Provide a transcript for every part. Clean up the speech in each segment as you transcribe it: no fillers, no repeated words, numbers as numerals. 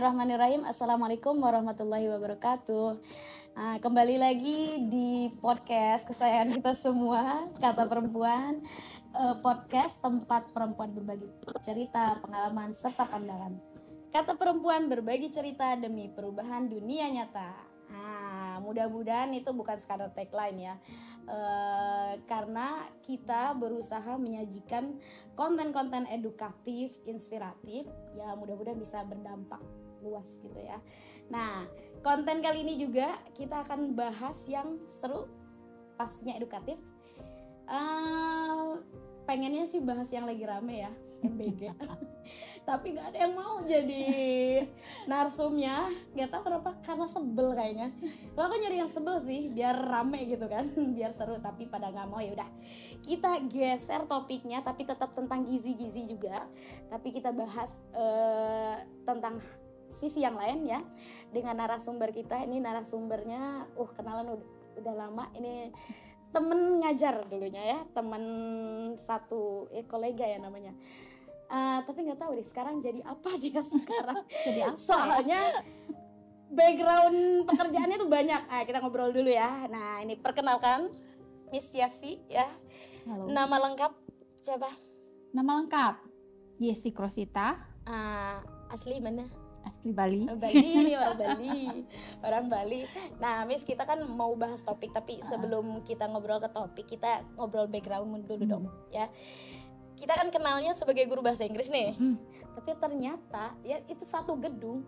Bismillahirrahmanirrahim. Assalamualaikum warahmatullahi wabarakatuh. Kembali lagi di podcast kesayangan kita semua, Kata Perempuan. Podcast tempat perempuan berbagi cerita, pengalaman, serta pandangan. Kata Perempuan berbagi cerita demi perubahan dunia nyata. Mudah-mudahan itu bukan sekadar tagline ya, karena kita berusaha menyajikan konten-konten edukatif, inspiratif, ya mudah-mudahan bisa berdampak luas gitu ya. Nah, konten kali ini juga kita akan bahas yang seru, pastinya edukatif. Pengennya sih bahas yang lagi rame ya, MBG. Tapi gak ada yang mau jadi narsumnya. Gak tahu kenapa, karena sebel kayaknya. Kalau aku nyari yang sebel sih, biar rame gitu kan, biar seru. Tapi pada gak mau, ya udah kita geser topiknya, tapi tetap tentang gizi-gizi juga. Tapi kita bahas tentang sisi yang lain ya, dengan narasumber kita. Ini narasumbernya, kenalan udah lama. Ini temen ngajar dulunya ya, temen satu kolega ya namanya. Tapi nggak tahu deh sekarang jadi apa dia sekarang. Jadi apa? Soalnya background pekerjaannya tuh banyak. Kita ngobrol dulu ya. Nah, ini perkenalkan Miss Yasi ya. Halo. Nama lengkap siapa? Nama lengkap Yesi Krosita. Asli mana? Asli Bali. Bali, orang Bali. Nah, Miss, kita kan mau bahas topik, tapi sebelum kita ngobrol ke topik, kita ngobrol background dulu dong ya. Kita kan kenalnya sebagai guru bahasa Inggris nih, tapi ternyata ya itu satu gedung.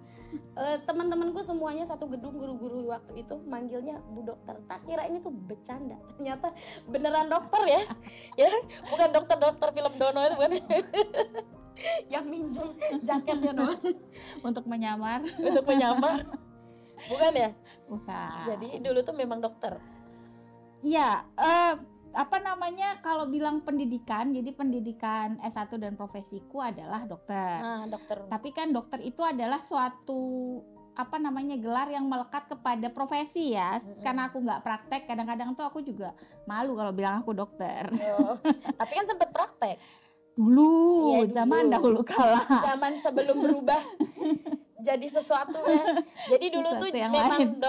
Teman-temanku semuanya satu gedung, guru-guru waktu itu manggilnya Bu Dokter. Tak kira ini tuh bercanda, ternyata beneran dokter ya, ya bukan dokter film Dono itu bukan. Yang minjem jaketnya doang Untuk menyamar. Bukan ya? Bukan. Jadi dulu tuh memang dokter. Iya, kalau bilang pendidikan, jadi pendidikan S1 dan profesiku adalah dokter. Dokter. Tapi kan dokter itu adalah suatu gelar yang melekat kepada profesi ya. Karena aku nggak praktek, kadang-kadang tuh aku juga malu kalau bilang aku dokter. Tapi kan sempat praktek. Dulu, Ya, zaman dahulu kala. Zaman sebelum berubah jadi sesuatu ya. Jadi dulu Sesuatu tuh yang memang lain.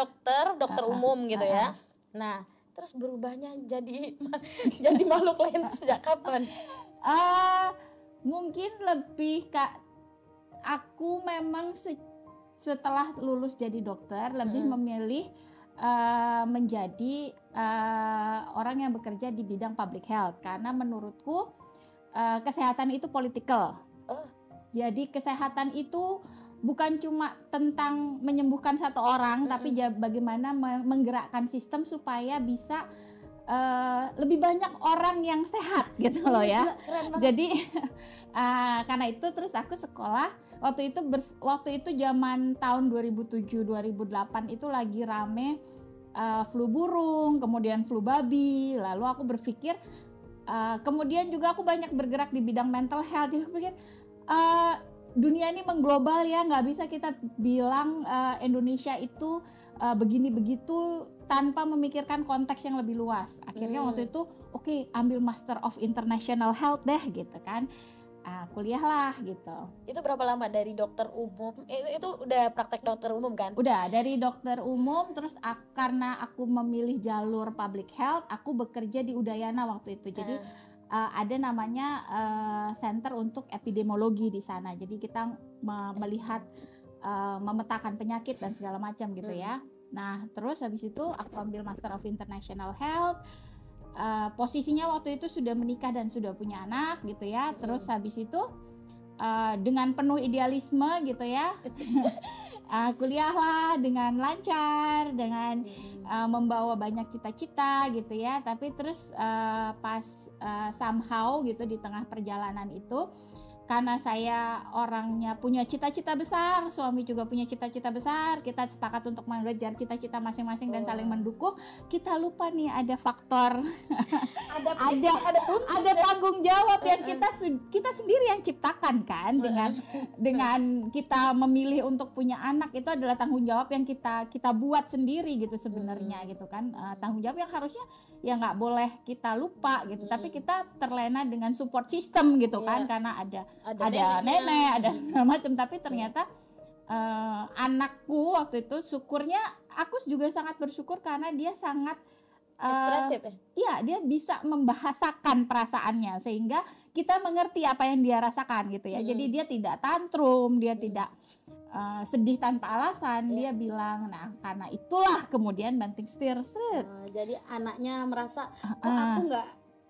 dokter umum gitu ya. Nah, terus berubahnya jadi makhluk lain sejak kapan? Mungkin lebih aku memang setelah lulus jadi dokter lebih memilih menjadi orang yang bekerja di bidang public health, karena menurutku kesehatan itu political. Jadi kesehatan itu bukan cuma tentang menyembuhkan satu orang, tapi bagaimana menggerakkan sistem supaya bisa lebih banyak orang yang sehat gitu loh ya. Jadi karena itu terus aku sekolah waktu itu zaman tahun 2007-2008 itu lagi rame flu burung, kemudian flu babi. Lalu aku berpikir kemudian juga aku banyak bergerak di bidang mental health. Jadi aku pikir dunia ini mengglobal ya, nggak bisa kita bilang Indonesia itu begini begitu tanpa memikirkan konteks yang lebih luas. Akhirnya waktu itu ambil Master of International Health deh gitu kan. Kuliah lah gitu. Itu berapa lama dari dokter umum? Itu udah praktek dokter umum kan? Udah dari dokter umum, terus karena aku memilih jalur public health, aku bekerja di Udayana waktu itu. Jadi ada namanya center untuk epidemiologi di sana. Jadi kita melihat memetakan penyakit dan segala macam gitu ya. Nah, terus habis itu aku ambil Master of International Health. Posisinya waktu itu sudah menikah dan sudah punya anak gitu ya. Terus habis itu dengan penuh idealisme gitu ya, kuliahlah dengan lancar, dengan membawa banyak cita-cita gitu ya. Tapi terus pas somehow gitu di tengah perjalanan itu, karena saya orangnya punya cita-cita besar, suami juga punya cita-cita besar, kita sepakat untuk mengejar cita-cita masing-masing dan saling mendukung. Kita lupa nih ada faktor ada tanggung jawab yang kita sendiri yang ciptakan kan, dengan kita memilih untuk punya anak. Itu adalah tanggung jawab yang kita buat sendiri gitu sebenarnya gitu kan. Tanggung jawab yang harusnya ya nggak boleh kita lupa gitu, tapi kita terlena dengan support system gitu kan, karena ada nenek, ada segala macam. Tapi ternyata anakku waktu itu, syukurnya aku juga sangat bersyukur karena dia sangat Ekspresif ya? iya, dia bisa membahasakan perasaannya sehingga kita mengerti apa yang dia rasakan gitu ya. Jadi dia tidak tantrum, dia tidak sedih tanpa alasan. Dia bilang, nah karena itulah kemudian banting setir. Jadi anaknya merasa kok aku nggak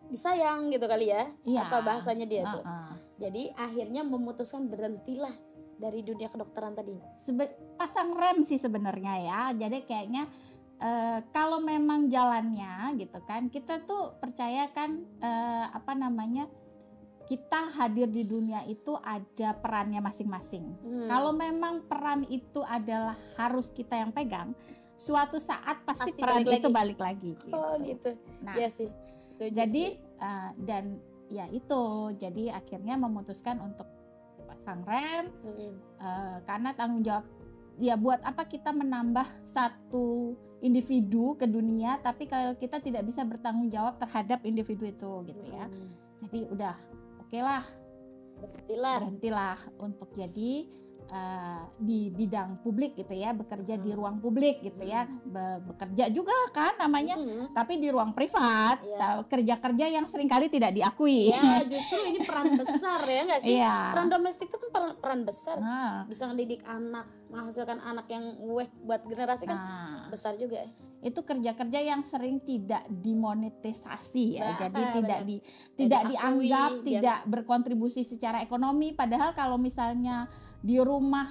disayang gitu kali ya? Iya. Apa bahasanya dia tuh? Jadi akhirnya memutuskan berhentilah dari dunia kedokteran tadi. Pasang rem sih sebenarnya ya. Jadi kayaknya kalau memang jalannya gitu kan, kita tuh percaya kan kita hadir di dunia itu ada perannya masing-masing. Kalau memang peran itu adalah harus kita yang pegang, suatu saat pasti peran itu balik lagi. Gitu. Oh gitu. Nah, ya sih. Setuju, jadi dan ya itu, jadi akhirnya memutuskan untuk pasang rem karena tanggung jawab. Ya buat apa kita menambah satu individu ke dunia tapi kalau kita tidak bisa bertanggung jawab terhadap individu itu gitu ya. Jadi udah oke lah, berhentilah untuk jadi di bidang publik gitu ya, bekerja di ruang publik gitu ya, bekerja juga kan namanya, tapi di ruang privat, kerja-kerja yang seringkali tidak diakui. Ya justru ini peran besar ya nggak sih? Peran domestik itu kan peran besar, bisa mendidik anak, menghasilkan anak yang buat generasi kan besar juga ya. Itu kerja-kerja yang sering tidak dimonetisasi ya, jadi tidak dianggap, tidak berkontribusi secara ekonomi. Padahal kalau misalnya di rumah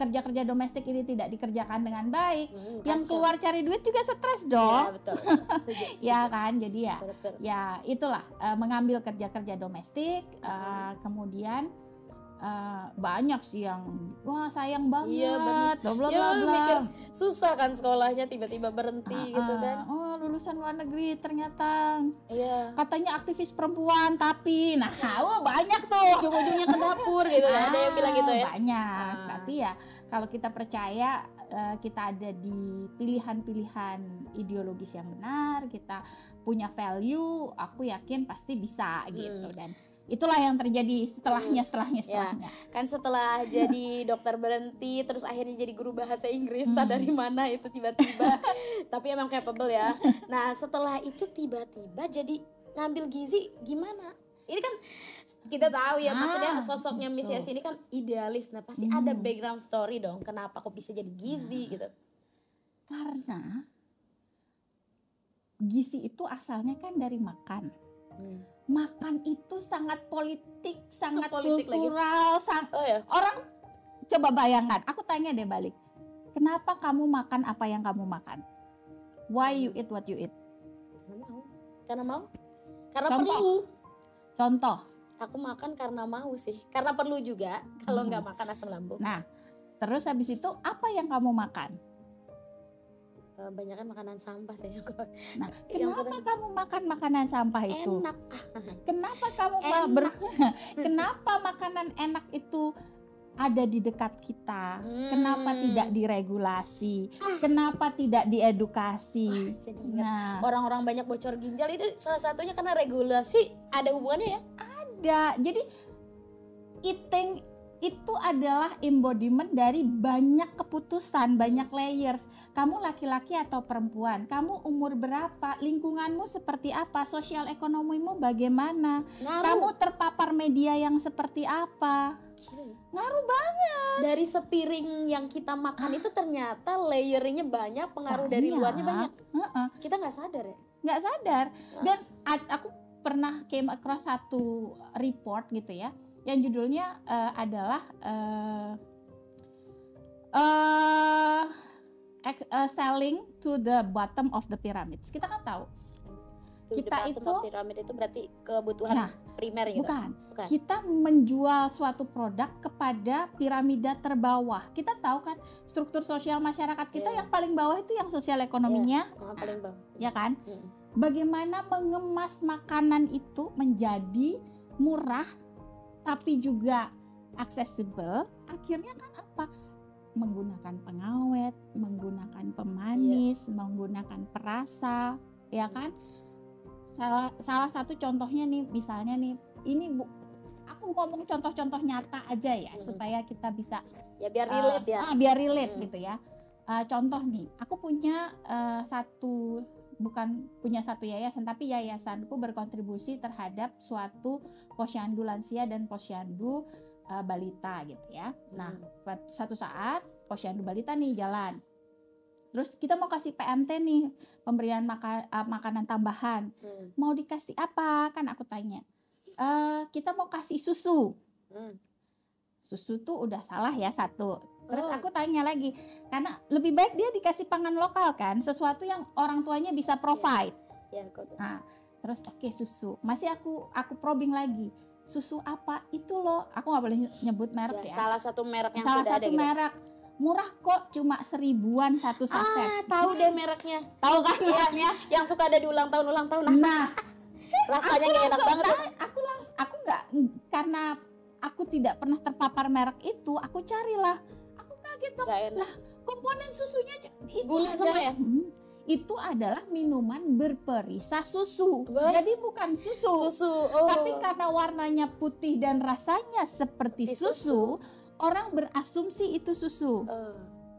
kerja-kerja domestik ini tidak dikerjakan dengan baik, yang keluar cari duit juga stres dong. Ya betul. Setuju. Ya kan, jadi ya, betul. Ya itulah mengambil kerja-kerja domestik, kemudian banyak sih yang wah sayang banget, bla bla bla. Mikir susah kan sekolahnya tiba-tiba berhenti gitu kan. Oh lulusan luar negeri ternyata, katanya aktivis perempuan tapi, banyak tuh. Ujung-ujungnya ke dapur gitu, ada yang bilang gitu ya. Banyak, tapi ya kalau kita percaya kita ada di pilihan-pilihan ideologis yang benar, kita punya value, aku yakin pasti bisa gitu. Dan itulah yang terjadi setelahnya. Ya, kan setelah jadi dokter berhenti, terus akhirnya jadi guru bahasa Inggris, dari mana itu tiba-tiba, tapi emang capable ya. Nah setelah itu tiba-tiba jadi ngambil gizi gimana? Ini kan kita tahu ya, maksudnya sosoknya Miss Yesi ini kan idealis, nah pasti ada background story dong, kenapa kok bisa jadi gizi gitu? Karena gizi itu asalnya kan dari makan. Makan itu sangat politik, sangat kultural, orang coba bayangkan, aku tanya deh balik, kenapa kamu makan apa yang kamu makan? Why you eat what you eat? Karena mau, karena perlu. Contoh, aku makan karena mau sih, karena perlu juga, kalau nggak makan asam lambung. Nah, terus habis itu apa yang kamu makan? Kebanyakan makanan sampah sih. Nah, kenapa kamu makan makanan sampah itu? Enak. Kenapa kamu kenapa makanan enak itu ada di dekat kita? Kenapa tidak diregulasi? Kenapa tidak diedukasi? Nah, orang-orang banyak bocor ginjal itu salah satunya karena regulasi, ada hubungannya ya? Ada. Jadi eating itu adalah embodiment dari banyak keputusan, banyak layers. Kamu laki-laki atau perempuan, kamu umur berapa, lingkunganmu seperti apa, sosial ekonomimu bagaimana, kamu terpapar media yang seperti apa. Ngaruh banget. Dari sepiring yang kita makan itu ternyata layernya banyak, pengaruh dari luarnya banyak. Kita nggak sadar ya? Nggak sadar. Dan aku pernah came across satu report gitu ya, yang judulnya adalah selling to the bottom of the pyramids. Kita kan tahu kita itu piramid itu berarti kebutuhan primer gitu. Bukan. Kita menjual suatu produk kepada piramida terbawah. Kita tahu kan struktur sosial masyarakat kita yang paling bawah itu yang sosial ekonominya, paling bawah. Ya kan? Bagaimana mengemas makanan itu menjadi murah tapi juga accessible, akhirnya kan apa? Menggunakan pengawet, menggunakan pemanis, menggunakan perasa, ya kan? Salah satu contohnya nih, misalnya nih, ini aku ngomong contoh-contoh nyata aja ya supaya kita bisa Ya biar relate ya. biar relate gitu ya. Contoh nih, aku punya satu yayasan, tapi yayasanku berkontribusi terhadap suatu posyandu lansia dan posyandu balita gitu ya. Nah, satu saat posyandu balita nih jalan. Terus kita mau kasih PMT nih, pemberian makanan tambahan. Mau dikasih apa? Kan aku tanya. Kita mau kasih susu. Susu tuh udah salah ya satu. Terus aku tanya lagi, karena lebih baik dia dikasih pangan lokal kan, sesuatu yang orang tuanya bisa provide. Nah, terus oke, susu. Masih aku probing lagi. Susu apa itu loh? Aku nggak boleh nyebut merek ya. Salah satu merek yang salah sudah satu ada gitu. Merek. Murah kok, cuma 1.000-an satu saset. Tahu deh mereknya. Tahu kan mereknya? Yang suka ada di ulang tahun. Nah, rasanya nggak enak banget. Aku nggak, karena aku tidak pernah terpapar merek itu, aku carilah. Aku kaget dong. Lah, komponen susunya itu gula semua ya? Itu adalah minuman berperisa susu. Jadi bukan susu. Tapi karena warnanya putih dan rasanya seperti susu, orang berasumsi itu susu.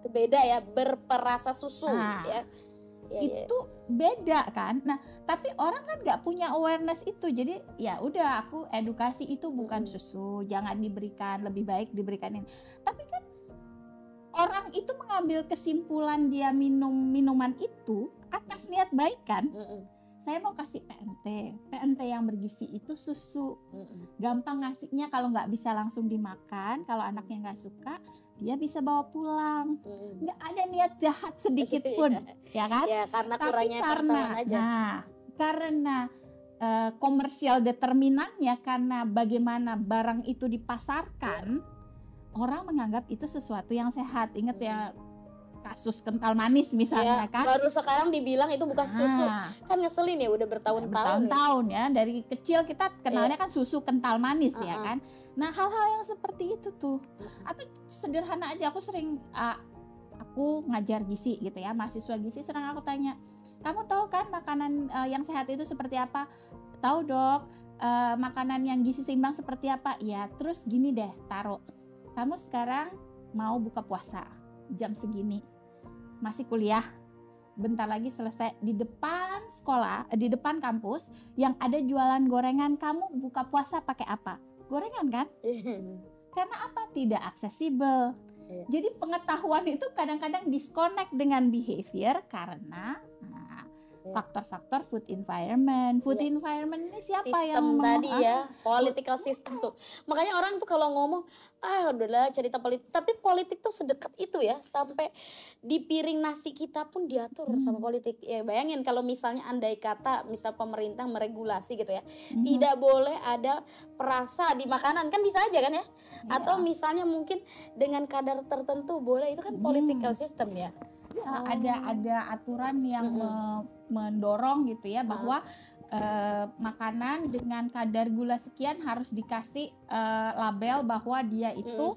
Itu beda ya, berperasa susu ya. Itu beda kan. Nah, tapi orang kan nggak punya awareness itu. Jadi ya udah, aku edukasi itu bukan susu, jangan diberikan, lebih baik diberikan ini. Tapi kan orang itu mengambil kesimpulan dia minum minuman itu atas niat baik kan. Saya mau kasih PMT yang bergizi itu susu. Gampang ngasihnya, kalau nggak bisa langsung dimakan, kalau anaknya nggak suka, dia bisa bawa pulang. Nggak ada niat jahat sedikit pun, ya kan? Ya, karena kurangnya pengetahuan aja. Karena komersial determinannya, karena bagaimana barang itu dipasarkan, orang menganggap itu sesuatu yang sehat. Ingat ya, kasus kental manis misalnya kan. Baru sekarang dibilang itu bukan susu. Kan ngeselin ya, udah bertahun-tahun ya. Dari kecil kita kenalnya kan susu kental manis ya kan. Nah, hal-hal yang seperti itu tuh. Atau sederhana aja, aku sering aku ngajar gizi gitu ya, mahasiswa gizi, sering aku tanya, kamu tahu kan makanan yang sehat itu seperti apa? Tahu dok. Makanan yang gizi seimbang seperti apa? Ya, terus gini deh, taruh. Kamu sekarang mau buka puasa jam segini, masih kuliah, bentar lagi selesai, di depan sekolah, di depan kampus yang ada jualan gorengan, kamu buka puasa pakai apa? Gorengan kan? Karena apa? Tidak aksesibel. Jadi pengetahuan itu kadang-kadang disconnect dengan behavior karena faktor-faktor food environment. Food environment ini siapa sistem yang tadi ya, political system tuh. Makanya orang tuh kalau ngomong, udahlah cerita politik, tapi politik tuh sedekat itu ya, sampai di piring nasi kita pun diatur sama politik. Ya bayangin kalau misalnya andai kata misal pemerintah meregulasi gitu ya, tidak boleh ada perasa di makanan, kan bisa aja kan ya? Atau misalnya mungkin dengan kadar tertentu boleh, itu kan political system ya. Ada aturan yang mendorong gitu ya, bahwa makanan dengan kadar gula sekian harus dikasih label bahwa dia itu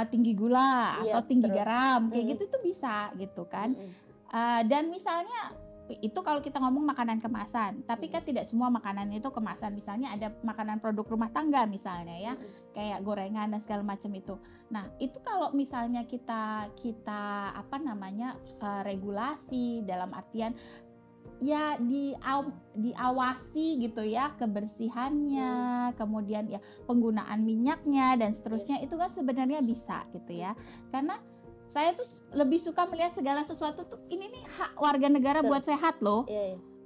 tinggi gula atau tinggi garam, kayak gitu tuh bisa gitu kan. Dan misalnya itu kalau kita ngomong makanan kemasan, tapi kan tidak semua makanan itu kemasan. Misalnya ada makanan produk rumah tangga misalnya ya, kayak gorengan dan segala macam itu. Nah, itu kalau misalnya kita regulasi dalam artian ya diawasi gitu ya, kebersihannya, kemudian ya penggunaan minyaknya dan seterusnya, itu kan sebenarnya bisa gitu ya. Karena saya tuh lebih suka melihat segala sesuatu tuh, ini nih hak warga negara buat sehat loh.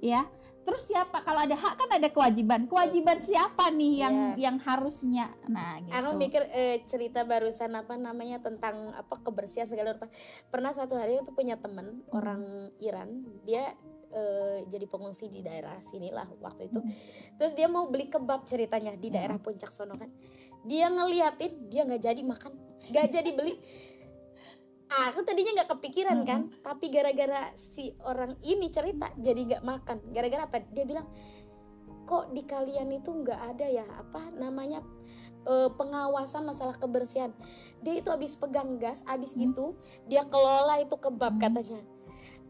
Ya. Terus siapa, kalau ada hak kan ada kewajiban. Kewajiban siapa nih yang harusnya. Nah, gitu. Aku mikir cerita barusan tentang kebersihan segala rupa. Pernah satu hari itu punya teman orang Iran, dia jadi pengungsi di daerah sinilah waktu itu. Terus dia mau beli kebab ceritanya di daerah Puncak sono kan. Dia ngeliatin, dia nggak jadi makan, nggak jadi beli. Aku tadinya nggak kepikiran kan, tapi gara-gara si orang ini cerita jadi nggak makan. Gara-gara apa? Dia bilang, kok di kalian itu nggak ada ya pengawasan masalah kebersihan. Dia itu habis pegang gas, habis itu dia kelola itu kebab katanya.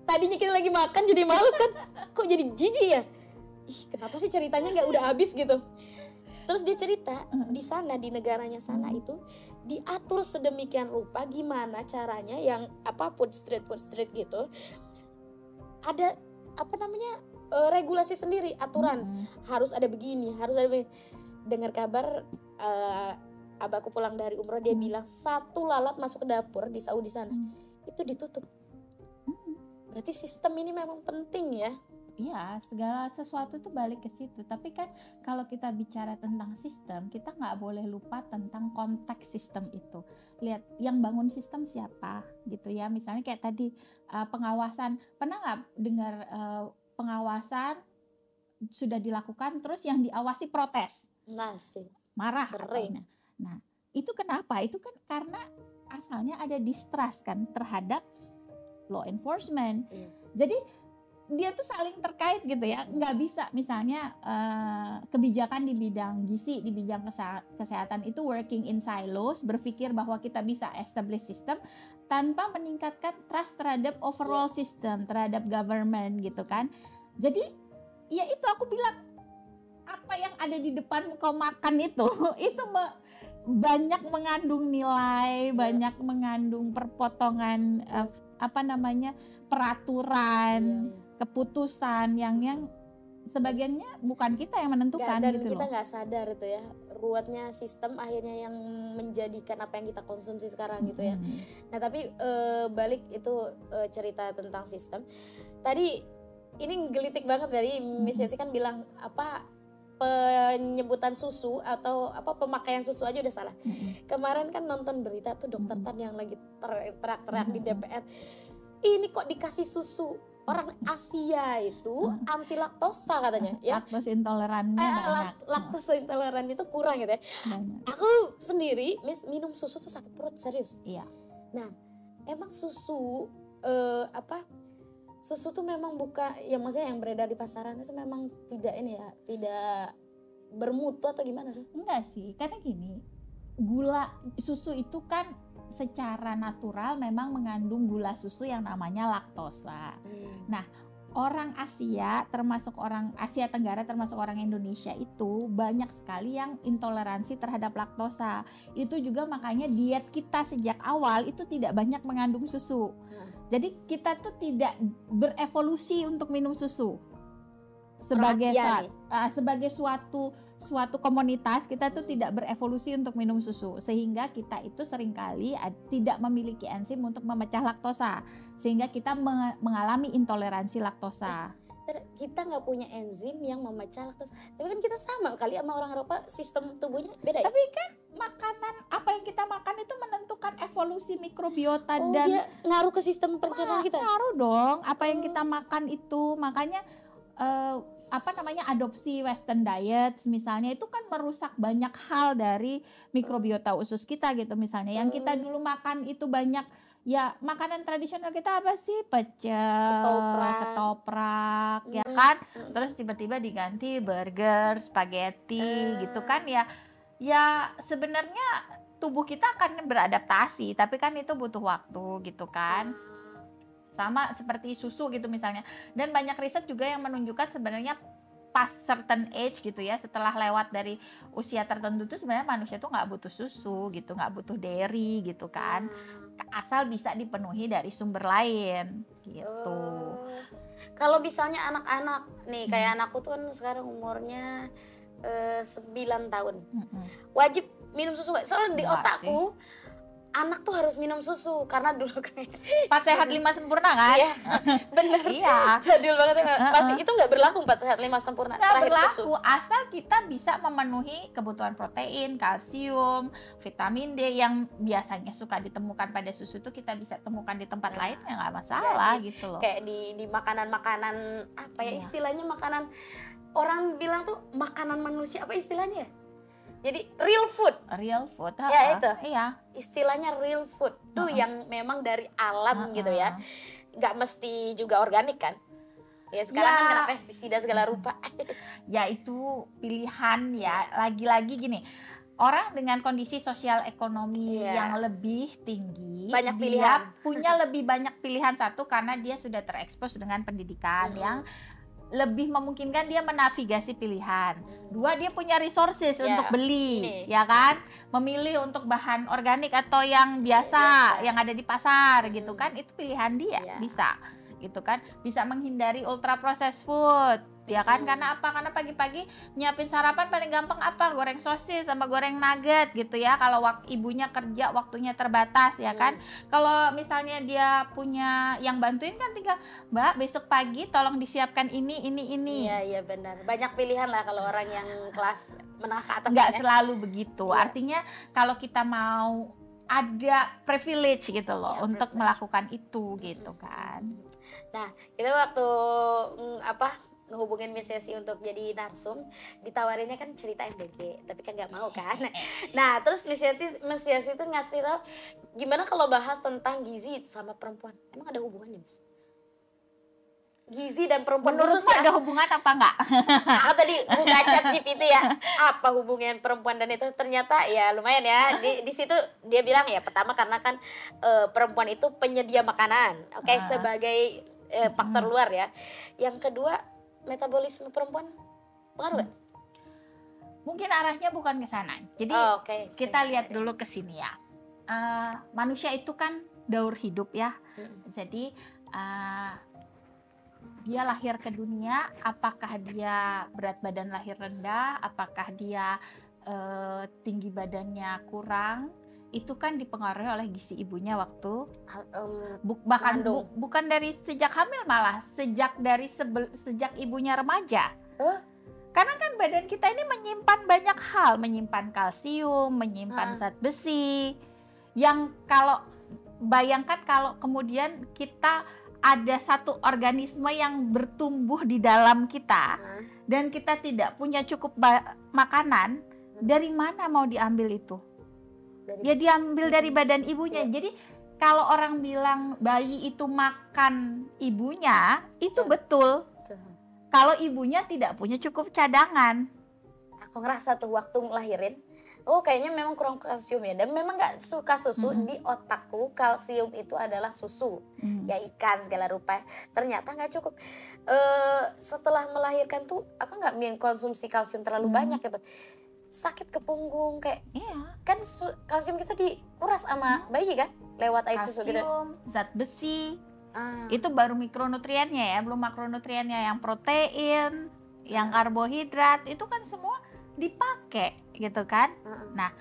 Tadinya kita lagi makan jadi males kan, kok jadi jijik ya? Ih, kenapa sih ceritanya nggak udah habis gitu? Terus dia cerita di sana, di negaranya sana itu diatur sedemikian rupa gimana caranya yang food street gitu. Ada regulasi sendiri, aturan. Harus ada begini, harus ada begini. Dengar kabar abahku pulang dari umroh, dia bilang 1 lalat masuk ke dapur di Saudi sana itu ditutup. Berarti sistem ini memang penting ya. Iya, segala sesuatu itu balik ke situ. Tapi kan kalau kita bicara tentang sistem, kita nggak boleh lupa tentang konteks sistem itu. Lihat yang bangun sistem siapa gitu ya. Misalnya kayak tadi pengawasan, pernah nggak dengar pengawasan sudah dilakukan terus yang diawasi protes? Marah. Sering. Nah, itu kenapa? Itu kan karena asalnya ada distrust kan terhadap law enforcement. Jadi dia tuh saling terkait gitu ya. Nggak bisa misalnya kebijakan di bidang gizi, di bidang kesehatan itu working in silos, berpikir bahwa kita bisa establish system tanpa meningkatkan trust terhadap overall system, terhadap government gitu kan. Jadi ya itu aku bilang, apa yang ada di depan kau makan itu banyak mengandung nilai, banyak mengandung perpotongan peraturan, keputusan yang sebagiannya bukan kita yang menentukan dan gitu kita loh. nggak sadar itu ya, ruwetnya sistem akhirnya yang menjadikan apa yang kita konsumsi sekarang gitu ya. Nah tapi balik itu cerita tentang sistem tadi, ini gelitik banget tadi Miss Yesi kan bilang penyebutan susu atau pemakaian susu aja udah salah. Kemarin kan nonton berita tuh dokter Tan yang lagi teriak-teriak di DPR, ini kok dikasih susu, orang Asia itu anti laktosa katanya ya. Laktose intolerannya banyak. Laktose intoleran itu kurang gitu ya. Banyak. Aku sendiri minum susu tuh sakit perut serius. Iya. Nah, emang susu susu tuh memang maksudnya yang beredar di pasaran itu memang tidak bermutu atau gimana sih? Enggak sih, karena gini, susu itu kan secara natural memang mengandung gula susu yang namanya laktosa. Nah, orang Asia, termasuk orang Asia Tenggara, termasuk orang Indonesia itu banyak sekali yang intoleransi terhadap laktosa. Itu juga makanya diet kita sejak awal itu tidak banyak mengandung susu. Jadi kita tuh tidak berevolusi untuk minum susu. Sebagai suatu komunitas, kita tuh tidak berevolusi untuk minum susu, sehingga kita itu seringkali tidak memiliki enzim untuk memecah laktosa, sehingga kita mengalami intoleransi laktosa. Kita nggak punya enzim yang memecah laktosa, tapi kan kita sama kali sama orang Eropa, sistem tubuhnya beda. Tapi kan makanan apa yang kita makan itu menentukan evolusi mikrobiota dan dia ngaruh ke sistem pencernaan kita. Ngaruh dong, apa yang kita makan itu, makanya adopsi western diet misalnya itu kan merusak banyak hal dari mikrobiota usus kita gitu. Misalnya yang kita dulu makan itu banyak ya, makanan tradisional kita apa sih? Pecel, ketoprak ya kan. Terus tiba-tiba diganti burger, spaghetti gitu kan ya. Ya sebenarnya tubuh kita akan beradaptasi, tapi kan itu butuh waktu gitu kan. Sama seperti susu gitu misalnya. Dan banyak riset juga yang menunjukkan sebenarnya pas certain age gitu ya, setelah lewat dari usia tertentu tuh sebenarnya manusia tuh nggak butuh susu gitu, nggak butuh dairy gitu kan, asal bisa dipenuhi dari sumber lain gitu. Kalau misalnya anak-anak nih, kayak anakku tuh kan sekarang umurnya 9 tahun, wajib minum susu nggak? Soalnya di otakku anak tuh harus minum susu, karena dulu kayak 4 sehat 5 sempurna kan? Iya, bener. Iya. Jadul banget ya. Pasti itu nggak berlaku 4 sehat 5 sempurna. Nggak berlaku, asal kita bisa memenuhi kebutuhan protein, kalsium, vitamin D yang biasanya suka ditemukan pada susu itu kita bisa temukan di tempat lain ya nggak masalah. Jadi, gitu loh. Kayak di makanan-makanan apa ya istilahnya, makanan orang bilang tuh makanan manusia, apa istilahnya? Jadi real food ya itu, iya. Istilahnya real food tuh yang memang dari alam gitu ya, nggak mesti juga organik kan ya, sekarang kan kena pestisida segala rupa. Ya itu pilihan ya, lagi-lagi gini, orang dengan kondisi sosial ekonomi yang lebih tinggi, banyak pilihan, punya lebih banyak pilihan. Satu, karena dia sudah terekspos dengan pendidikan yang lebih memungkinkan dia menavigasi pilihan. 2, dia punya resources untuk beli, ya kan? Memilih untuk bahan organik atau yang biasa, yang ada di pasar gitu kan. Itu pilihan dia, bisa gitu kan. Bisa menghindari ultra processed food, ya kan? Karena apa? Karena pagi-pagi nyiapin sarapan paling gampang apa? Goreng sosis sama goreng nugget gitu ya. Kalau ibunya kerja waktunya terbatas, ya kan? Kalau misalnya dia punya yang bantuin kan tinggal, Mbak besok pagi tolong disiapkan ini. Iya benar. Banyak pilihan lah kalau orang yang kelas menengah ke atas. Nggak selalu begitu. Artinya kalau kita mau ada privilege gitu loh untuk melakukan itu gitu kan. Nah, itu waktu ngehubungin Miss Yesi untuk jadi narsum, ditawarinnya kan cerita MBG, tapi kan nggak mau kan. Nah, terus Miss Yesi itu ngasih tau gimana kalau bahas tentang gizi sama perempuan. Emang ada hubungannya, Miss? Gizi dan perempuan menurutmu ada hubungan apa enggak? Aku tadi buka ChatGPT ya, apa hubungan perempuan dan itu, ternyata ya lumayan ya. Di situ dia bilang ya, pertama karena kan perempuan itu penyedia makanan, sebagai faktor luar ya. Yang kedua, metabolisme perempuan pengaruh gak? Mungkin arahnya bukan ke sana. Jadi kita lihat dulu ke sini ya. Manusia itu kan daur hidup ya. Jadi dia lahir ke dunia, apakah dia berat badan lahir rendah, apakah dia tinggi badannya kurang, itu kan dipengaruhi oleh gizi ibunya waktu bahkan bukan dari sejak hamil, malah sejak ibunya remaja. Karena kan badan kita ini menyimpan banyak hal, menyimpan kalsium, menyimpan zat besi, yang kalau bayangkan kalau kemudian kita ada satu organisme yang bertumbuh di dalam kita dan kita tidak punya cukup makanan, dari mana mau diambil itu? Ya diambil dari badan ibunya. Jadi kalau orang bilang bayi itu makan ibunya, itu betul. Kalau ibunya tidak punya cukup cadangan. Aku ngerasa tuh waktu ngelahirin, kayaknya memang kurang kalsium ya, dan memang gak suka susu. Di otakku kalsium itu adalah susu, ya ikan segala rupa. Ternyata gak cukup. Setelah melahirkan tuh aku gak konsumsi kalsium terlalu banyak gitu. Sakit ke punggung kayak, kan kalsium kita dikuras sama bayi kan lewat air susu gitu. Kalsium, zat besi, itu baru mikronutriennya ya, belum makronutriennya, yang protein, yang karbohidrat, itu kan semua dipakai gitu kan. Nah,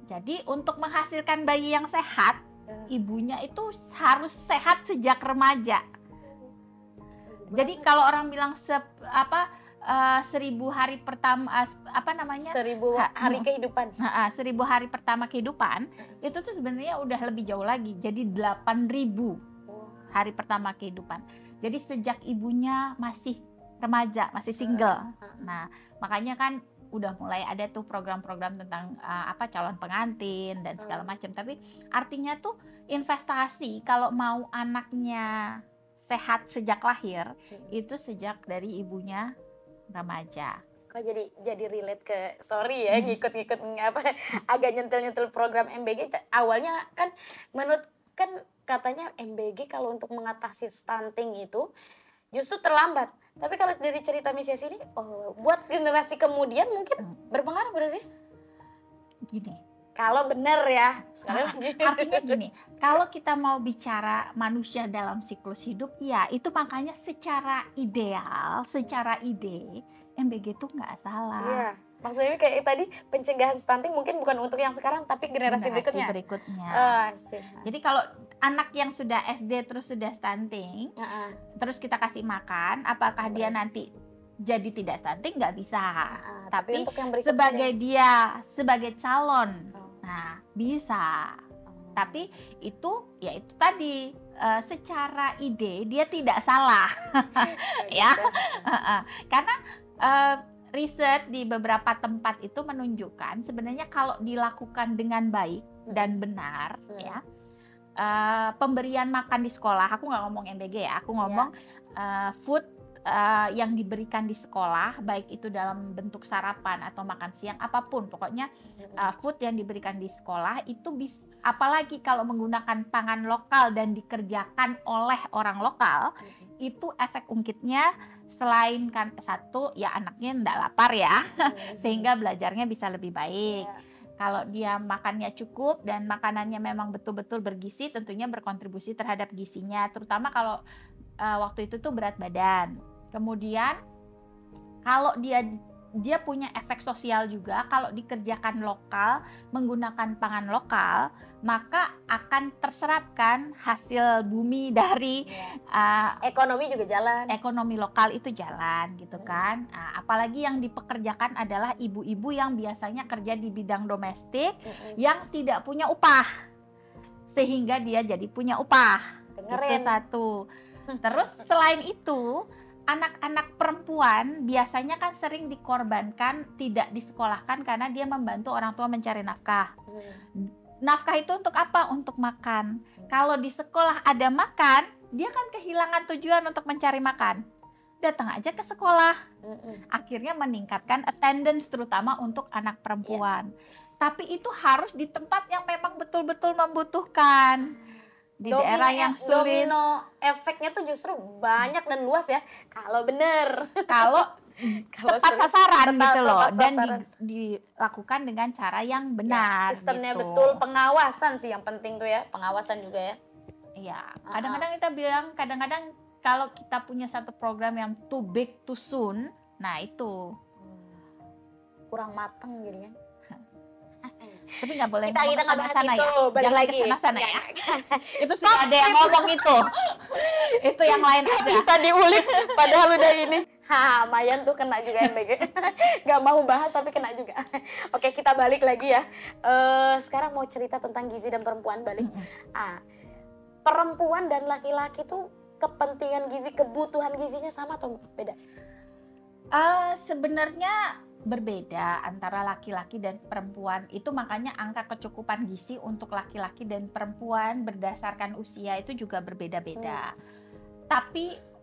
jadi untuk menghasilkan bayi yang sehat, ibunya itu harus sehat sejak remaja. Jadi kalau orang bilang 1000 hari pertama 1000 hari kehidupan. 1000 hari pertama kehidupan itu tuh sebenarnya udah lebih jauh lagi. Jadi 8000 hari pertama kehidupan. Jadi sejak ibunya masih remaja, masih single. Nah, makanya kan udah mulai ada tuh program-program tentang calon pengantin dan segala macam. Tapi artinya tuh investasi kalau mau anaknya sehat sejak lahir itu sejak dari ibunya remaja. Kok jadi relate ke, sorry ya, ngikut-ngikut agak nyentil-nyentil program MBG. Awalnya kan menurut katanya MBG kalau untuk mengatasi stunting itu justru terlambat. Tapi kalau dari cerita Miss Yesi ini, buat generasi kemudian mungkin berpengaruh berarti? Gini, kalau benar ya, artinya gini, kalau kita mau bicara manusia dalam siklus hidup, ya itu makanya secara ideal, secara ide, MBG itu nggak salah. Iya, maksudnya kayak tadi pencegahan stunting mungkin bukan untuk yang sekarang, tapi generasi berikutnya. Jadi kalau anak yang sudah SD terus sudah stunting, terus kita kasih makan, apakah dia nanti jadi tidak stunting? Nggak bisa. Tapi untuk yang sebagai calon, nah bisa. Tapi itu tadi secara ide dia tidak salah. Ya. Karena riset di beberapa tempat itu menunjukkan sebenarnya kalau dilakukan dengan baik dan benar, ya, pemberian makan di sekolah, aku nggak ngomong MBG ya, aku ngomong food yang diberikan di sekolah, baik itu dalam bentuk sarapan atau makan siang, apapun, pokoknya food yang diberikan di sekolah itu apalagi kalau menggunakan pangan lokal dan dikerjakan oleh orang lokal, itu efek ungkitnya selain kan satu ya anaknya ndak lapar ya, sehingga belajarnya bisa lebih baik. Kalau dia makannya cukup dan makanannya memang betul-betul bergizi, tentunya berkontribusi terhadap gizinya, terutama kalau waktu itu tuh berat badan. Kemudian kalau dia punya efek sosial juga, kalau dikerjakan lokal, menggunakan pangan lokal, maka akan terserapkan hasil bumi dari ekonomi juga jalan. Ekonomi lokal itu jalan gitu kan. Apalagi yang dipekerjakan adalah ibu-ibu yang biasanya kerja di bidang domestik yang tidak punya upah, sehingga dia jadi punya upah. Itu satu. Terus selain itu, anak-anak perempuan biasanya kan sering dikorbankan, tidak disekolahkan karena dia membantu orang tua mencari nafkah. Nafkah itu untuk apa? Untuk makan. Kalau di sekolah ada makan, dia kan kehilangan tujuan untuk mencari makan. Datang aja ke sekolah. Akhirnya meningkatkan attendance terutama untuk anak perempuan. Tapi itu harus di tempat yang memang betul-betul membutuhkan. Di daerah yang sulit. Domino efeknya tuh justru banyak dan luas ya. Kalau bener. Kalau tepat sasaran gitu loh. Dan dilakukan dengan cara yang benar. Ya, sistemnya gitu. betul. Pengawasan sih yang penting tuh ya. Pengawasan juga ya. Iya. Kadang-kadang kita bilang, kadang-kadang kalau kita punya satu program yang too big too soon, nah itu. Kurang mateng gitu ya. Tapi nggak boleh kita nggak bahas sana itu, ya. Jangan lagi sana ya. Itu sih ada yang ngomong itu. Itu yang lain aja. Bisa diulik padahal udah ini. Mayan tuh kena juga MBG. Gak mau bahas tapi kena juga. Oke, kita balik lagi ya. Sekarang mau cerita tentang gizi dan perempuan balik. Perempuan dan laki-laki tuh kepentingan gizi, kebutuhan gizinya sama atau beda? Sebenarnya berbeda antara laki-laki dan perempuan. Itu makanya angka kecukupan gizi untuk laki-laki dan perempuan berdasarkan usia itu juga berbeda-beda. Tapi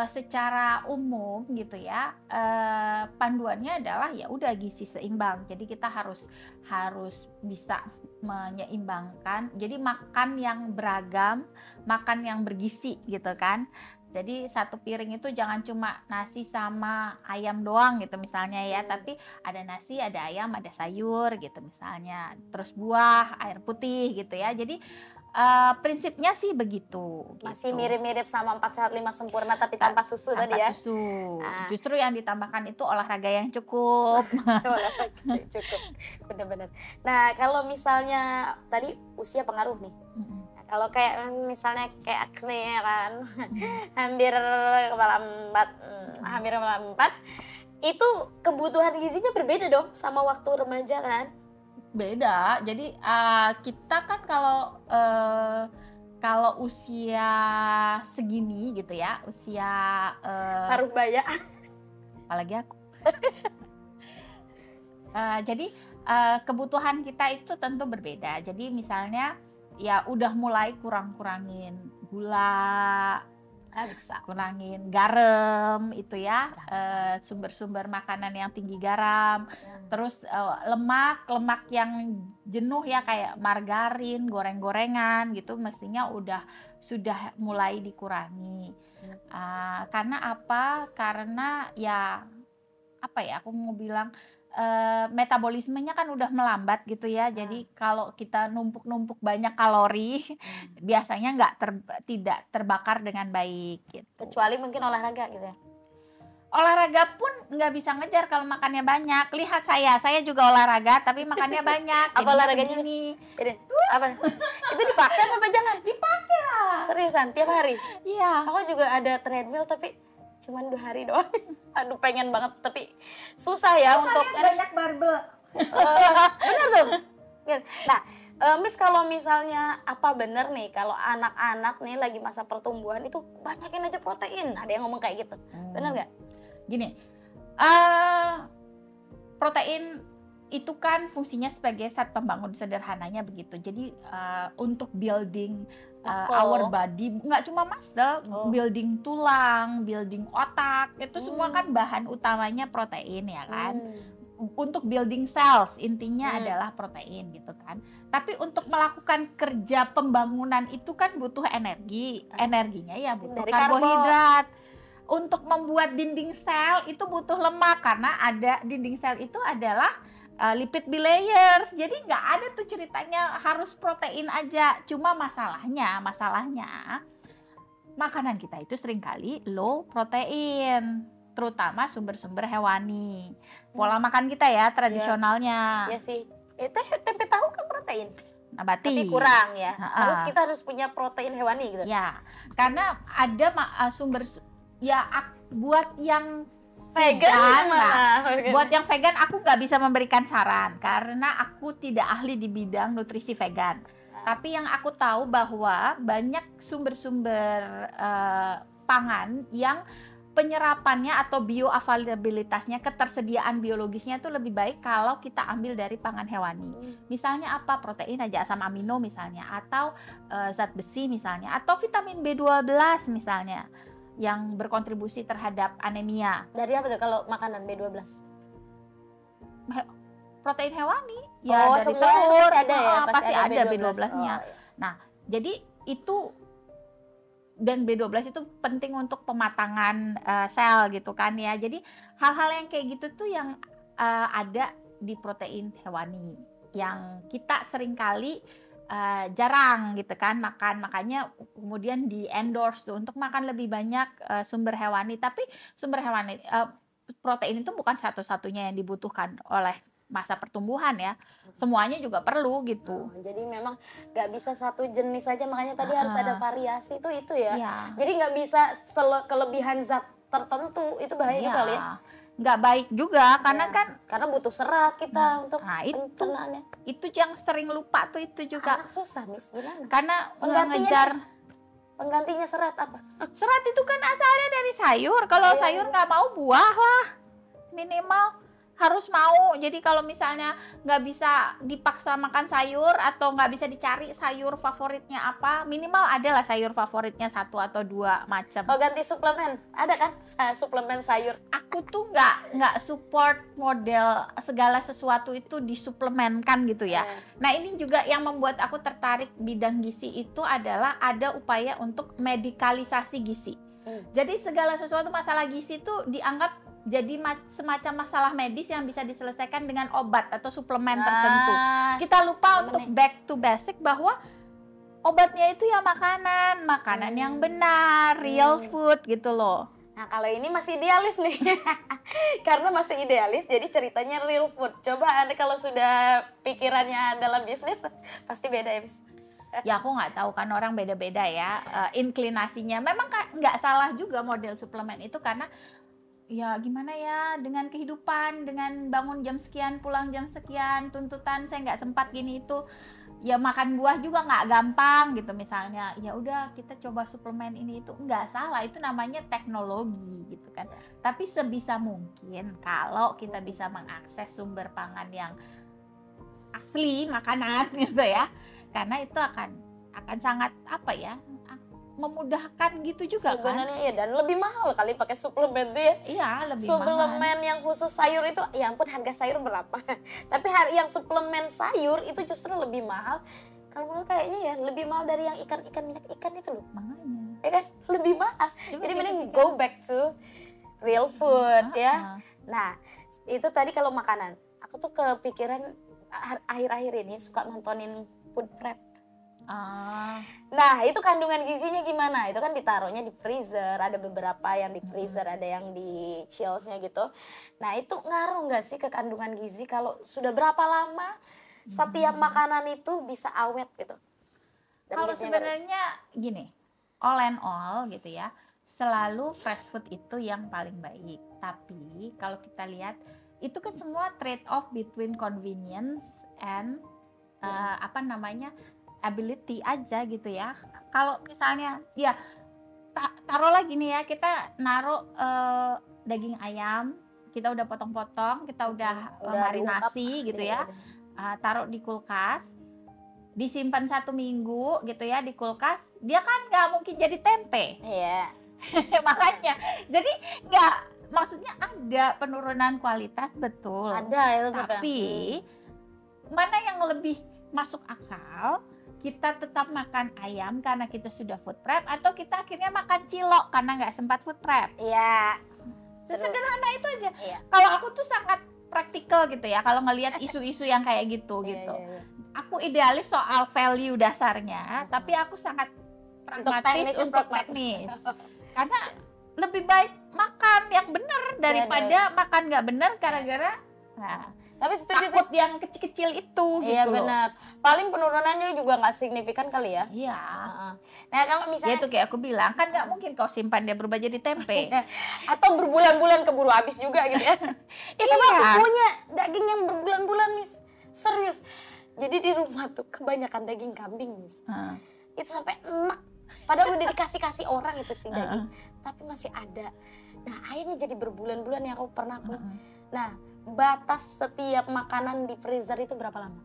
secara umum gitu ya, panduannya adalah ya udah gizi seimbang. Jadi kita harus bisa menyeimbangkan. Jadi makan yang beragam, makan yang bergizi gitu kan. Jadi satu piring itu jangan cuma nasi sama ayam doang gitu misalnya ya, tapi ada nasi, ada ayam, ada sayur gitu misalnya, terus buah, air putih gitu ya. Jadi prinsipnya sih begitu. Masih gitu. mirip-mirip sama 4 sehat 5 sempurna tapi tanpa susu tadi ya. Tanpa susu. Justru yang ditambahkan itu olahraga yang cukup. Olahraga cukup, benar-benar. Nah kalau misalnya tadi usia pengaruh nih. Kalau kayak misalnya kayak akne ya kan, hampir kepala 4, hampir kepala 4, itu kebutuhan gizinya berbeda dong sama waktu remaja kan? Beda. Jadi kita kan kalau usia segini gitu ya, usia paruh baya. Apalagi aku. Jadi kebutuhan kita itu tentu berbeda. Jadi misalnya ya udah mulai kurangin gula, bisa kurangin garam itu ya, sumber-sumber makanan yang tinggi garam, terus lemak yang jenuh ya kayak margarin, goreng-gorengan gitu mestinya sudah mulai dikurangi. Karena apa? Karena ya apa ya, aku mau bilang metabolismenya kan udah melambat gitu ya. Jadi kalau kita numpuk banyak kalori, biasanya tidak terbakar dengan baik gitu. Kecuali mungkin olahraga gitu ya. Olahraga pun nggak bisa ngejar kalau makannya banyak. Lihat saya juga olahraga tapi makannya banyak. Apa olahraganya ini? Apa? Itu dipakai apa jangan? Dipakai lah. Seriusan tiap hari? Iya. Aku juga ada treadmill tapi cuman 2 hari doang. Aduh pengen banget tapi susah ya untuk banyak barbel. Bener tuh. Nah, Miss kalau misalnya apa bener nih kalau anak-anak nih lagi masa pertumbuhan itu banyakin aja protein. Ada yang ngomong kayak gitu. Bener nggak? Gini, protein itu kan fungsinya sebagai zat pembangun sederhananya begitu. Jadi untuk building our body, nggak cuma muscle, building tulang, building otak, itu semua kan bahan utamanya protein ya kan. Untuk building cells intinya adalah protein gitu kan. Tapi untuk melakukan kerja pembangunan itu kan butuh energi. Energinya ya butuh karbohidrat. untuk membuat dinding sel itu butuh lemak, karena ada dinding sel itu adalah lipid bilayers. Jadi nggak ada tuh ceritanya harus protein aja. Cuma masalahnya makanan kita itu seringkali low protein, terutama sumber-sumber hewani. Pola makan kita ya tradisionalnya. Ya sih. Tempe tahu kan protein. Nabati. Tapi kurang ya. Kita harus punya protein hewani gitu. Ya, karena ada sumber buat yang vegan, buat yang vegan aku nggak bisa memberikan saran karena aku tidak ahli di bidang nutrisi vegan. Tapi yang aku tahu bahwa banyak sumber-sumber pangan yang penyerapannya atau bioavailabilitasnya, ketersediaan biologisnya itu lebih baik kalau kita ambil dari pangan hewani. Misalnya apa? Protein aja, asam amino misalnya, atau zat besi misalnya, atau vitamin B12 misalnya, yang berkontribusi terhadap anemia. Dari apa tuh kalau makanan B12? Protein hewani. Ya dari semua telur. Pasti ada ya? Pasti ada B12-nya. Nah, jadi itu, dan B12 itu penting untuk pematangan sel gitu kan ya. Jadi hal-hal yang kayak gitu tuh yang ada di protein hewani yang kita seringkali jarang gitu kan makan, makanya kemudian di endorse tuh untuk makan lebih banyak sumber hewani. Tapi sumber hewani protein itu bukan satu-satunya yang dibutuhkan oleh masa pertumbuhan ya, semuanya juga perlu gitu. Jadi memang nggak bisa satu jenis saja, makanya tadi harus ada variasi itu ya. Jadi nggak bisa kelebihan zat tertentu, itu bahaya juga kali ya. Nggak baik juga karena butuh serat kita untuk pencernaannya. Itu yang sering lupa tuh, itu juga. Anak susah, Miss, gimana? Karena ngejar penggantinya serat apa? Serat itu kan asalnya dari sayur. Kalau sayur nggak mau, buah lah minimal harus mau. Jadi kalau misalnya nggak bisa dipaksa makan sayur atau nggak bisa dicari sayur favoritnya apa, minimal adalah sayur favoritnya 1 atau 2 macam. Oh, ganti suplemen, ada kan suplemen sayur? Aku tuh nggak support model segala sesuatu itu disuplemenkan gitu ya. Nah ini juga yang membuat aku tertarik bidang gizi itu adalah ada upaya untuk medikalisasi gizi. Jadi segala sesuatu masalah gizi itu dianggap jadi semacam masalah medis yang bisa diselesaikan dengan obat atau suplemen tertentu. Kita lupa untuk back to basic bahwa obatnya itu ya makanan yang benar, real food gitu loh. Nah kalau ini masih idealis nih, karena masih idealis jadi ceritanya real food. Coba Anda kalau sudah pikirannya dalam bisnis pasti beda ya, Miss. Ya aku nggak tahu kan, orang beda-beda ya inklinasinya. Memang nggak salah juga model suplemen itu, karena ya gimana ya, dengan kehidupan, dengan bangun jam sekian, pulang jam sekian, tuntutan saya nggak sempat gini itu, ya makan buah juga nggak gampang gitu misalnya. Ya udah kita coba suplemen ini itu, nggak salah, itu namanya teknologi gitu kan. Tapi sebisa mungkin kalau kita bisa mengakses sumber pangan yang asli makanan gitu ya, karena itu akan sangat apa ya, memudahkan gitu juga sebenarnya kan? Ya, dan lebih mahal kali pakai suplemen tuh ya. Iya, lebih suplemen mahal. Yang khusus sayur itu, ya ampun harga sayur berapa. Tapi yang suplemen sayur itu justru lebih mahal. Kalau menurut kayaknya ya lebih mahal dari yang minyak ikan itu loh. Makanya. Ya kan? Lebih mahal. Jadi mending go back to real food ya. Nah, itu tadi kalau makanan. Aku tuh kepikiran akhir-akhir ini suka nontonin food prep. Nah itu kandungan gizinya gimana? Itu kan ditaruhnya di freezer, ada beberapa yang di freezer, ada yang di chillsnya gitu. Nah itu ngaruh nggak sih ke kandungan gizi kalau sudah berapa lama setiap makanan itu bisa awet gitu? Kalau sebenarnya gini, all and all gitu ya, selalu fresh food itu yang paling baik. Tapi kalau kita lihat itu kan semua trade off between convenience and ability aja gitu ya. Kalau misalnya ya taruhlah gini ya, kita naruh daging ayam, kita udah potong-potong, kita udah marinasi gitu ya, taruh di kulkas, disimpan 1 minggu gitu ya di kulkas, dia kan nggak mungkin jadi tempe. Iya. Makanya jadi nggak, maksudnya ada penurunan kualitas, betul. Ada ya. Tapi mana yang lebih masuk akal, kita tetap makan ayam karena kita sudah food prep, atau kita akhirnya makan cilok karena nggak sempat food prep. Iya. Sesederhana itu aja. Iya. Kalau aku tuh sangat praktikal gitu ya, kalau ngelihat isu-isu yang kayak gitu gitu. Iya. Aku idealis soal value dasarnya, tapi aku sangat pragmatis untuk teknis. Karena lebih baik makan yang benar daripada makan nggak benar gara-gara tapi takut yang kecil-kecil itu iya, gitu loh. Benar. Paling penurunannya juga nggak signifikan kali ya. Iya. Nah kalau misalnya ya itu kayak aku bilang, kan nggak mungkin kau simpan dia berubah jadi tempe. atau berbulan-bulan keburu habis juga gitu ya. Itu mah punya daging yang berbulan-bulan, Miss. Serius. Jadi di rumah tuh kebanyakan daging kambing, Miss. Itu sampai enak. Padahal udah dikasih orang itu sih daging, tapi masih ada. Nah akhirnya jadi berbulan-bulan yang aku pernah punya. Nah batas setiap makanan di freezer itu berapa lama?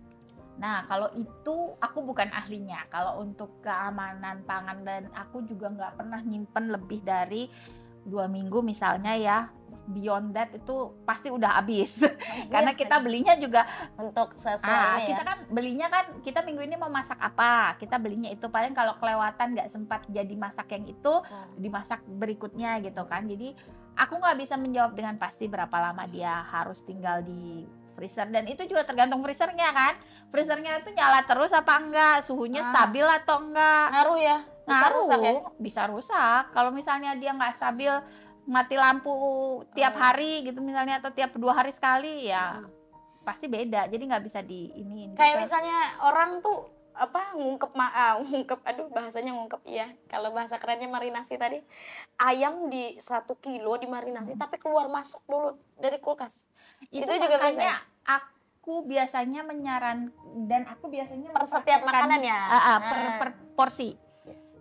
Nah kalau itu aku bukan ahlinya. Kalau untuk keamanan pangan, dan aku juga nggak pernah nyimpen lebih dari 2 minggu misalnya ya. Beyond that itu pasti udah habis. Karena kita belinya juga untuk sesuai kita kan belinya kan, kita minggu ini mau masak apa, kita belinya itu, paling kalau kelewatan nggak sempat jadi masak yang itu, dimasak berikutnya gitu kan. Jadi aku nggak bisa menjawab dengan pasti berapa lama dia harus tinggal di freezer, dan itu juga tergantung freezernya kan. Freezernya itu nyala terus apa enggak, suhunya stabil atau enggak. Ngaruh ya? Rusak ya? Bisa rusak. Kalau misalnya dia nggak stabil, mati lampu tiap hari gitu misalnya, atau tiap 2 hari sekali, ya pasti beda. Jadi nggak bisa diiniin. Kayak gitu. Misalnya orang tuh ngungkep, aduh bahasanya ngungkep ya. Kalau bahasa kerennya marinasi tadi, ayam di 1 kilo dimarinasi tapi keluar masuk dulu dari kulkas. Itu juga biasanya. Aku biasanya aku biasanya per setiap makanan ya. Per porsi.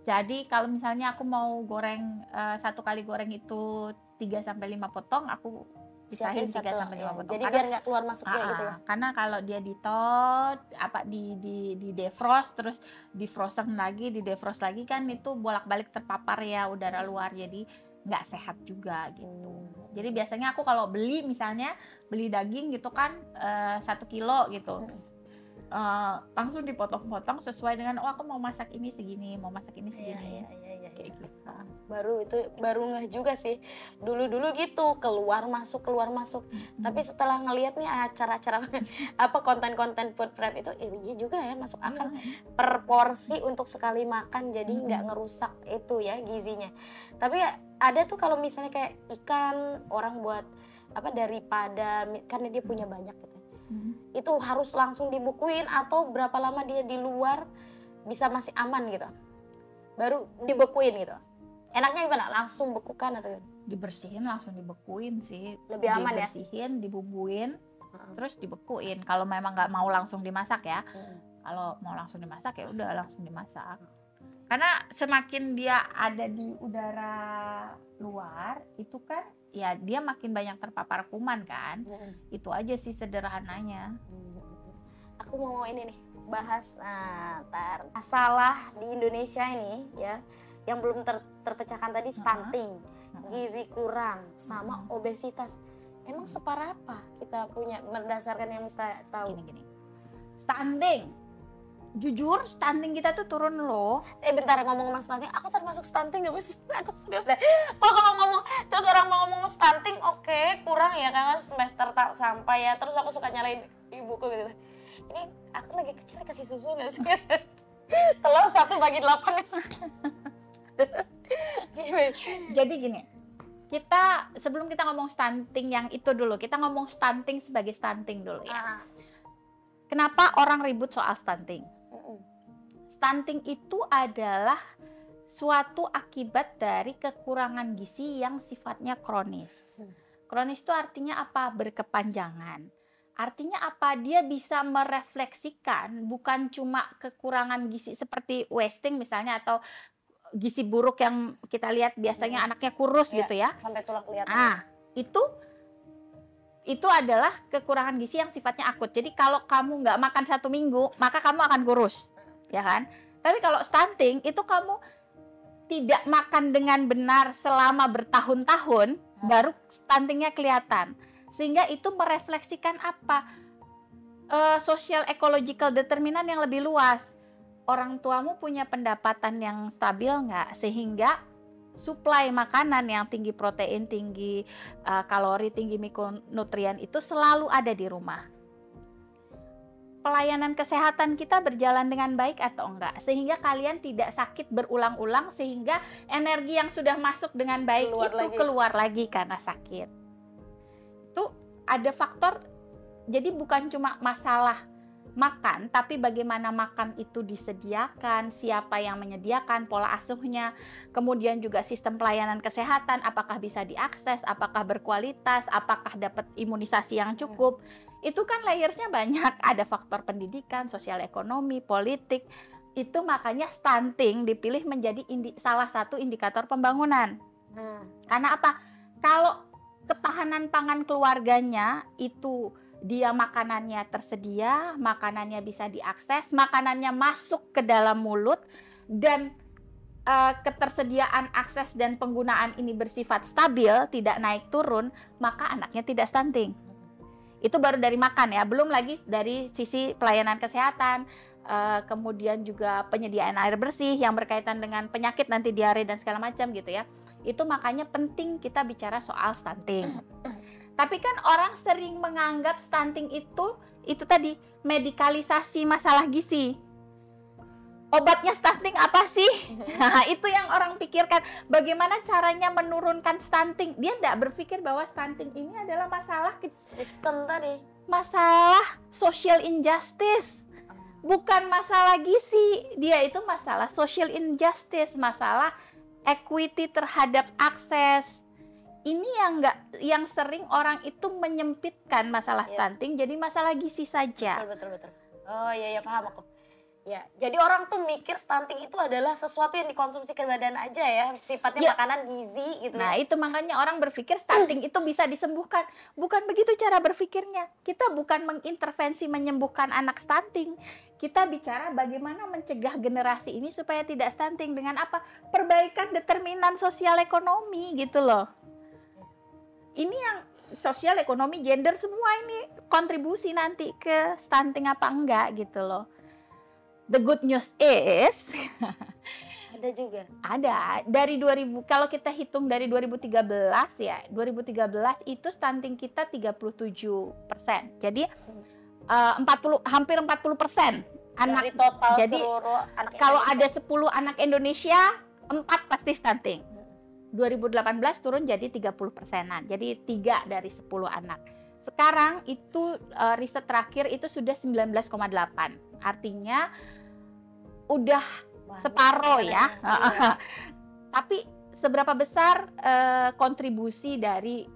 Jadi kalau misalnya aku mau goreng 1 kali goreng itu 3-5 potong, aku pisahin 3-5 potong. Jadi biar nggak keluar masuknya gitu ya. Karena kalau dia di defrost, terus di frozen lagi, di defrost lagi, kan itu bolak-balik terpapar ya udara luar, jadi nggak sehat juga gitu. Jadi biasanya aku kalau beli daging gitu kan 1 kilo gitu. Langsung dipotong-potong sesuai dengan aku mau masak ini segini, mau masak ini segini. Kayak gitu. Baru ngeh juga sih. Dulu gitu keluar masuk. Tapi setelah ngelihat nih acara-acara konten-konten food prep itu, iya juga ya, masuk akal. Per porsi untuk sekali makan, jadi nggak ngerusak itu ya gizinya. Tapi ada tuh kalau misalnya kayak ikan, orang buat daripada karena dia punya banyak gitu. Itu harus langsung dibukuin atau berapa lama dia di luar bisa masih aman gitu, baru dibekuin gitu? Enaknya gimana? Langsung bekukan atau dibersihin langsung dibekuin sih, lebih aman ya? Dibersihin, dibumbuin, terus dibekuin. Kalau memang nggak mau langsung dimasak ya, kalau mau langsung dimasak ya udah langsung dimasak. Karena semakin dia ada di udara luar itu kan, ya dia makin banyak terpapar kuman kan. Itu aja sih sederhananya. Aku mau ini nih bahas masalah di Indonesia ini ya, yang belum terpecahkan tadi, stunting, gizi kurang, sama obesitas. Emang separah apa kita punya berdasarkan yang Mista tahu? Gini. Stunting. Jujur stunting kita tuh turun loh. Bentar, ngomong stunting, aku termasuk stunting gak Miss? Aku serius deh. Kalau ngomong terus orang mau ngomong stunting, oke, kurang ya karena semester sampai ya. Terus aku suka nyalain ibuku gitu. Ini aku lagi kecil kasih susu gak sih? Telur 1/8 Miss. Jadi gini, kita sebelum kita ngomong stunting yang itu dulu, kita ngomong stunting sebagai stunting dulu ya. Kenapa orang ribut soal stunting? Stunting itu adalah suatu akibat dari kekurangan gizi yang sifatnya kronis. Kronis itu artinya apa? Berkepanjangan. Artinya apa? Dia bisa merefleksikan bukan cuma kekurangan gizi seperti wasting misalnya, atau gizi buruk yang kita lihat biasanya anaknya kurus gitu ya. Sampai tulang kelihatan. Itu adalah kekurangan gizi yang sifatnya akut. Jadi kalau kamu nggak makan 1 minggu, maka kamu akan kurus, ya kan? Tapi kalau stunting itu kamu tidak makan dengan benar selama bertahun-tahun, baru stuntingnya kelihatan. Sehingga itu merefleksikan apa? Social ecological determinan yang lebih luas. orang tuamu punya pendapatan yang stabil nggak, sehingga suplai makanan yang tinggi protein, tinggi kalori, tinggi mikronutrien itu selalu ada di rumah. Pelayanan kesehatan kita berjalan dengan baik atau enggak, sehingga kalian tidak sakit berulang-ulang, sehingga energi yang sudah masuk dengan baik keluar lagi karena sakit. Itu ada faktor, jadi bukan cuma masalah makan, tapi bagaimana makan itu disediakan, siapa yang menyediakan, pola asuhnya, kemudian juga sistem pelayanan kesehatan, apakah bisa diakses, apakah berkualitas, apakah dapat imunisasi yang cukup. Itu kan layersnya banyak, ada faktor pendidikan, sosial ekonomi, politik. Itu makanya stunting dipilih menjadi salah satu indikator pembangunan. Karena apa? Kalau ketahanan pangan keluarganya itu dia makanannya tersedia, makanannya bisa diakses, makanannya masuk ke dalam mulut, dan ketersediaan akses dan penggunaan ini bersifat stabil, tidak naik turun, maka anaknya tidak stunting. Itu baru dari makan ya, belum lagi dari sisi pelayanan kesehatan, kemudian juga penyediaan air bersih yang berkaitan dengan penyakit nanti diare dan segala macam gitu ya. Itu makanya penting kita bicara soal stunting. Tapi kan orang sering menganggap stunting itu tadi medikalisasi masalah gizi. Obatnya stunting apa sih? Nah, itu yang orang pikirkan. Bagaimana caranya menurunkan stunting? Dia tidak berpikir bahwa stunting ini adalah masalah sistem tadi. Masalah social injustice. Bukan masalah gizi. Dia itu masalah social injustice, masalah equity terhadap akses. Ini yang sering orang itu menyempitkan masalah stunting jadi masalah gizi saja. Betul. Oh iya paham aku. Ya, jadi orang tuh mikir stunting itu adalah sesuatu yang dikonsumsi ke badan aja ya, sifatnya makanan gizi gitu. Nah, itu makanya orang berpikir stunting itu bisa disembuhkan. Bukan begitu cara berpikirnya. Kita bukan mengintervensi menyembuhkan anak stunting. Kita bicara bagaimana mencegah generasi ini supaya tidak stunting dengan apa? Perbaikan determinan sosial ekonomi gitu loh. Ini yang sosial ekonomi gender semua ini kontribusi nanti ke stunting apa enggak gitu loh. The good news is ada juga. Ada dari 2000, kalau kita hitung dari 2013 ya, 2013 itu stunting kita 37%. Jadi hampir 40% anak dari total jadi seluruh anak kalau ada 10 anak Indonesia 4 pasti stunting. 2018 turun jadi 30%-an. Jadi 3 dari 10 anak. Sekarang itu riset terakhir itu sudah 19,8. Artinya udah separuh ya. Tapi seberapa besar kontribusi dari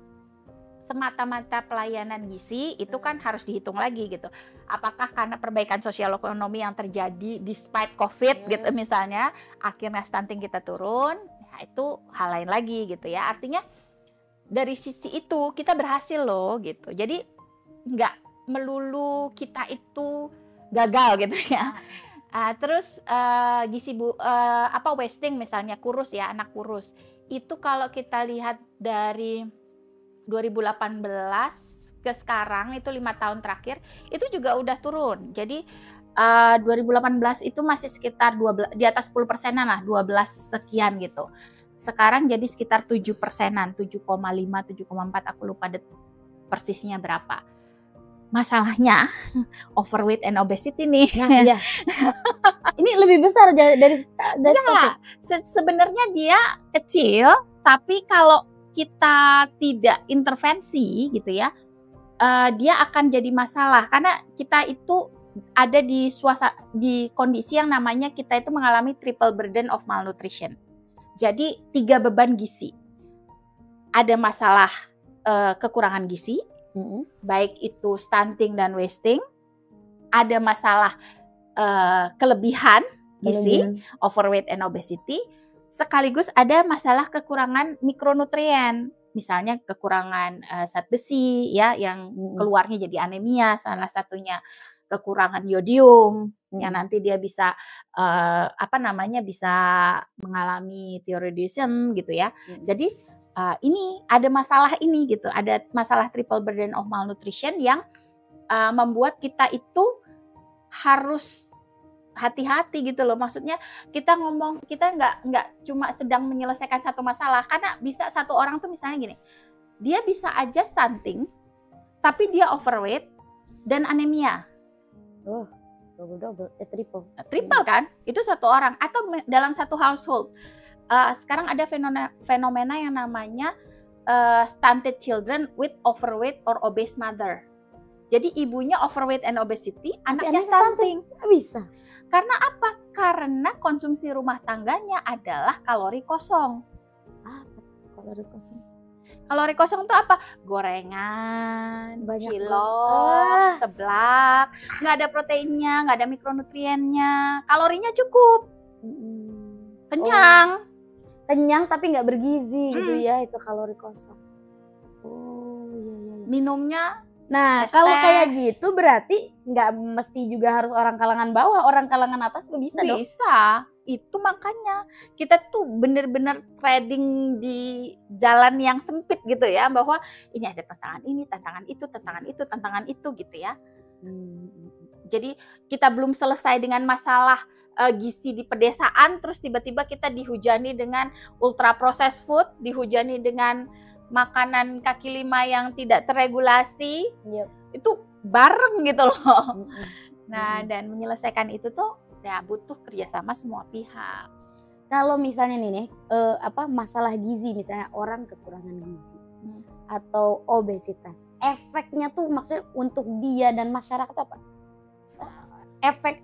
semata-mata pelayanan gizi itu kan harus dihitung lagi gitu. Apakah karena perbaikan sosial ekonomi yang terjadi despite COVID gitu misalnya, akhirnya stunting kita turun, ya itu hal lain lagi gitu ya. Artinya dari sisi itu kita berhasil loh gitu. Jadi nggak melulu kita itu gagal gitu ya. Terus gizi wasting misalnya kurus ya, anak kurus. Itu kalau kita lihat dari 2018 ke sekarang itu 5 tahun terakhir itu juga udah turun. Jadi 2018 itu masih sekitar 12 di atas 10%-an lah, 12 sekian gitu. Sekarang jadi sekitar 7%-an, 7,5, 7,4 aku lupa persisnya berapa. Masalahnya overweight and obesity nih. Iya. Ini lebih besar dari sebenarnya dia kecil, tapi kalau kita tidak intervensi gitu ya, dia akan jadi masalah karena kita itu ada di kondisi yang namanya kita itu mengalami triple burden of malnutrition. Jadi 3 beban gizi. Ada masalah kekurangan gizi, baik itu stunting dan wasting. Ada masalah kelebihan gizi, overweight and obesity. Sekaligus ada masalah kekurangan mikronutrien, misalnya kekurangan zat besi ya yang keluarnya jadi anemia, salah satunya kekurangan yodium yang nanti dia bisa bisa mengalami thyroidism gitu ya. Jadi ini ada masalah ini gitu, ada masalah triple burden of malnutrition yang membuat kita itu harus hati-hati gitu loh. Maksudnya kita nggak cuma sedang menyelesaikan satu masalah, karena bisa satu orang tuh misalnya gini, dia bisa aja stunting tapi dia overweight dan anemia. Oh, double, Triple kan? Itu satu orang atau dalam satu household. Sekarang ada fenomena yang namanya stunted children with overweight or obese mother. Jadi ibunya overweight and obesity, anaknya stunting. Bisa. Karena apa? Karena konsumsi rumah tangganya adalah kalori kosong. Apa kalori kosong? Kalori kosong itu apa? Gorengan, Banyak cilok, seblak, nggak ada proteinnya, nggak ada mikronutriennya, kalorinya cukup, kenyang. Kenyang tapi nggak bergizi gitu ya, itu kalori kosong. Oh iya. Minumnya Nah, kalau kayak gitu berarti nggak mesti juga harus orang kalangan bawah, orang kalangan atas juga bisa dong? Bisa. Itu makanya kita tuh bener-bener trading di jalan yang sempit gitu ya, bahwa ini ada tantangan ini, tantangan itu, tantangan itu, tantangan itu gitu ya. Jadi kita belum selesai dengan masalah gizi di pedesaan, terus tiba-tiba kita dihujani dengan ultra processed food, dihujani dengan makanan kaki lima yang tidak terregulasi. Itu bareng gitu loh. Nah, dan menyelesaikan itu tuh ya butuh kerjasama semua pihak. Kalau misalnya nih masalah gizi, misalnya orang kekurangan gizi atau obesitas, efeknya tuh maksudnya untuk dia dan masyarakat apa? Efek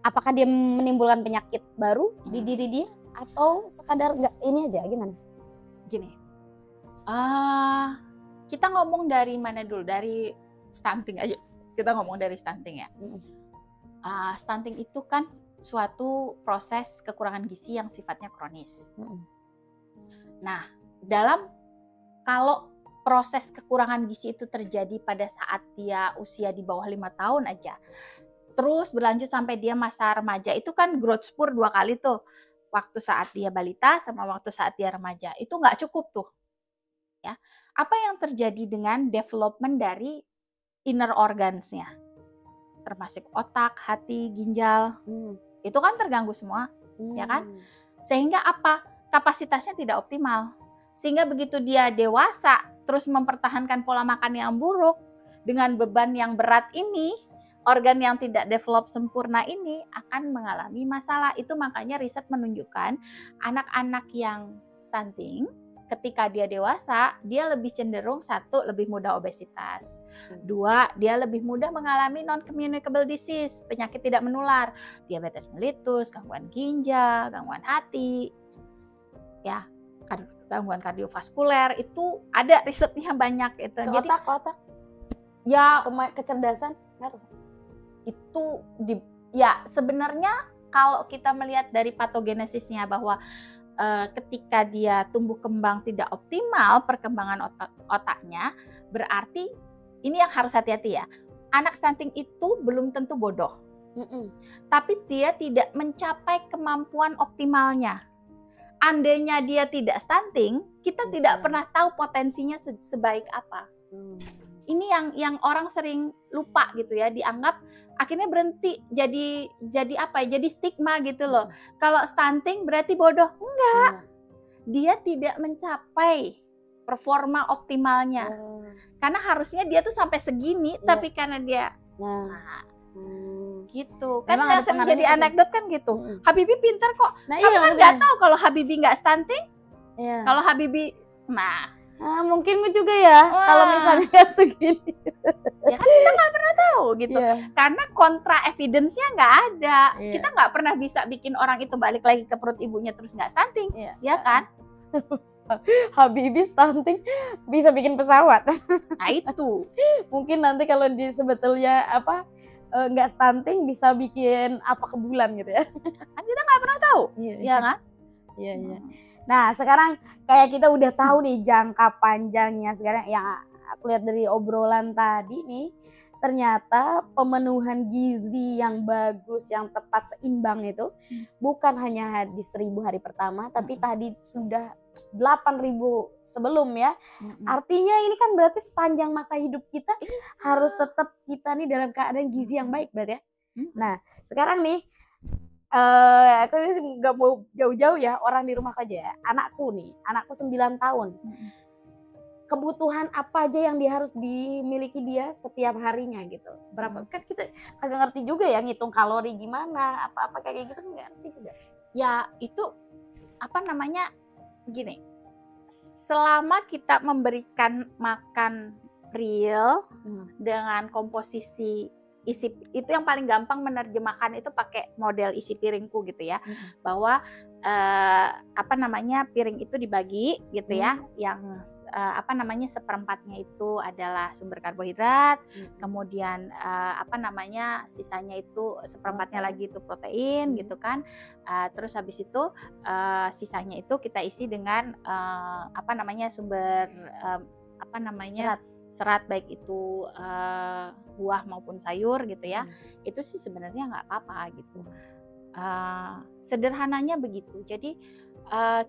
apakah dia menimbulkan penyakit baru di diri dia atau sekadar nggak ini aja, gimana? Gini. Kita ngomong dari mana dulu? Dari stunting aja. Kita ngomong dari stunting ya. Stunting itu kan suatu proses kekurangan gizi yang sifatnya kronis. Nah, kalau proses kekurangan gizi itu terjadi pada saat dia usia di bawah 5 tahun aja, terus berlanjut sampai dia masa remaja, itu kan growth spurt 2 kali tuh. Waktu saat dia balita sama waktu saat dia remaja. Itu nggak cukup tuh. Ya, apa yang terjadi dengan development dari inner organs-nya, termasuk otak, hati, ginjal, itu kan terganggu semua, ya kan? Sehingga apa? Kapasitasnya tidak optimal. Sehingga begitu dia dewasa, terus mempertahankan pola makan yang buruk dengan beban yang berat ini, organ yang tidak develop sempurna ini akan mengalami masalah. Itu makanya riset menunjukkan anak-anak yang stunting, ketika dia dewasa, dia lebih cenderung 1, lebih mudah obesitas. 2, dia lebih mudah mengalami non-communicable disease, penyakit tidak menular, diabetes mellitus, gangguan ginjal, gangguan hati, ya, gangguan kardiovaskuler, itu ada risetnya banyak itu. Jadi otak, ya kecerdasan, itu ya sebenarnya kalau kita melihat dari patogenesisnya bahwa ketika dia tumbuh kembang tidak optimal perkembangan otaknya, berarti ini yang harus hati-hati ya. Anak stunting itu belum tentu bodoh, tapi dia tidak mencapai kemampuan optimalnya. Andainya dia tidak stunting, kita tidak pernah tahu potensinya sebaik apa. Ini yang orang sering lupa gitu ya, dianggap akhirnya berhenti jadi apa ya, jadi stigma gitu loh. Kalau stunting berarti bodoh. Enggak. Dia tidak mencapai performa optimalnya. Karena harusnya dia tuh sampai segini, tapi karena dia gitu. Kan yang sering jadi anekdot kan gitu. Habibie pintar kok. Kamu kan nggak tahu kalau Habibie nggak stunting. Kalau Habibie, mungkin juga ya, kalau misalnya kayak segini. Ya kan kita nggak pernah tahu gitu. Karena kontra evidence-nya nggak ada. Kita nggak pernah bisa bikin orang itu balik lagi ke perut ibunya terus nggak stunting. Ya kan? Habibie stunting bisa bikin pesawat. Nah itu. Mungkin nanti kalau sebetulnya nggak stunting bisa bikin apa ke bulan gitu ya. Kan kita nggak pernah tahu. Ya kan? Iya. Nah sekarang kayak kita udah tahu nih jangka panjangnya. Sekarang yang aku lihat dari obrolan tadi nih, ternyata pemenuhan gizi yang bagus, yang tepat, seimbang itu bukan hanya di 1000 hari pertama, tapi tadi sudah 8.000 sebelum ya. Artinya ini kan berarti sepanjang masa hidup kita harus tetap kita nih dalam keadaan gizi yang baik berarti ya. Nah sekarang nih Aku ini nggak mau jauh-jauh ya, orang di rumah aja ya. Anakku 9 tahun. Kebutuhan apa aja yang dia harus dimiliki dia setiap harinya gitu. Berapa kan kita kagak ngerti juga ya ngitung kalori gimana, apa-apa kayak gitu nggak ngerti juga. Ya itu apa namanya gini, selama kita memberikan makan real dengan komposisi isi, itu yang paling gampang menerjemahkan itu pakai model isi piringku gitu ya, bahwa apa namanya piring itu dibagi gitu ya, yang apa namanya seperempatnya itu adalah sumber karbohidrat, kemudian apa namanya sisanya itu seperempatnya lagi itu protein gitu kan, terus habis itu sisanya itu kita isi dengan apa namanya sumber apa namanya serat baik itu buah maupun sayur gitu ya, itu sih sebenarnya nggak apa-apa gitu. Sederhananya begitu. Jadi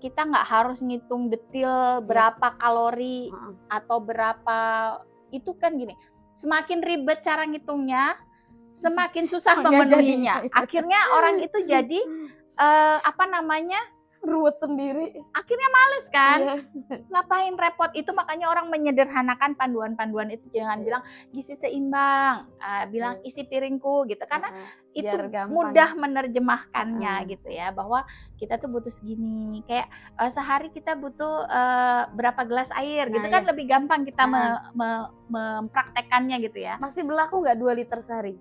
kita nggak harus ngitung detail berapa kalori atau berapa, itu kan gini, semakin ribet cara ngitungnya, semakin susah memenuhinya. Akhirnya orang itu jadi apa namanya ruwet sendiri. Akhirnya males kan, ngapain repot itu. Makanya orang menyederhanakan panduan-panduan itu, jangan bilang gizi seimbang, bilang isi piringku gitu, karena itu mudah menerjemahkannya gitu ya, bahwa kita tuh butuh segini, kayak sehari kita butuh berapa gelas air gitu kan, lebih gampang kita mempraktekannya gitu ya. Masih berlaku nggak 2 liter sehari?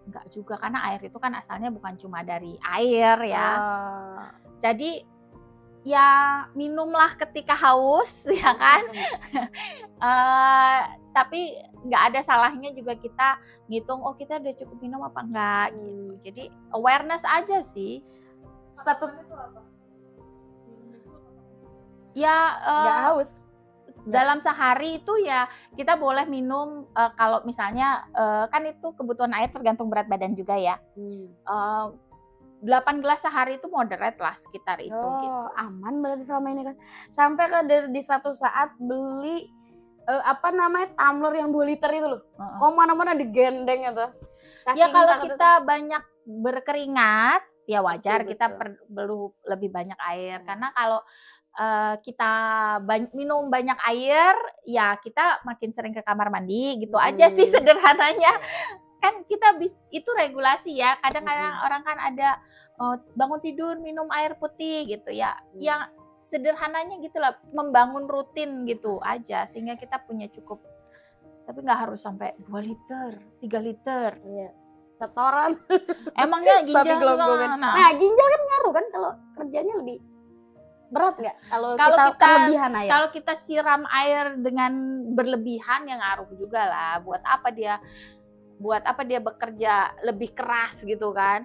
Enggak juga, karena air itu kan asalnya bukan cuma dari air ya. Jadi ya minumlah ketika haus ya kan. Tapi nggak ada salahnya juga kita ngitung, oh kita udah cukup minum apa enggak gitu. Jadi awareness aja sih. Ya nggak haus. Dalam sehari itu ya kita boleh minum kalau misalnya kan itu kebutuhan air tergantung berat badan juga ya. 8 gelas sehari itu moderate lah sekitar itu gitu. Aman berarti selama ini kan. Sampai di satu saat beli apa namanya tumbler yang 2 liter itu loh. Kok mana-mana digendeng itu. Ya kalau kita banyak berkeringat ya wajar kita perlu lebih banyak air, karena kalau kita minum banyak air ya kita makin sering ke kamar mandi gitu aja sih sederhananya. Kan kita itu regulasi ya, kadang-kadang orang kan ada bangun tidur minum air putih gitu ya, yang sederhananya gitulah, membangun rutin gitu aja sehingga kita punya cukup, tapi nggak harus sampai 2 liter 3 liter setoran. Emangnya ginjal nah ginjal kan ngaruh kan kalau kerjanya lebih berat nggak kalau kita kelebihan air? Kalau kita siram air dengan berlebihan ya ngaruh juga lah. Buat apa dia bekerja lebih keras gitu kan.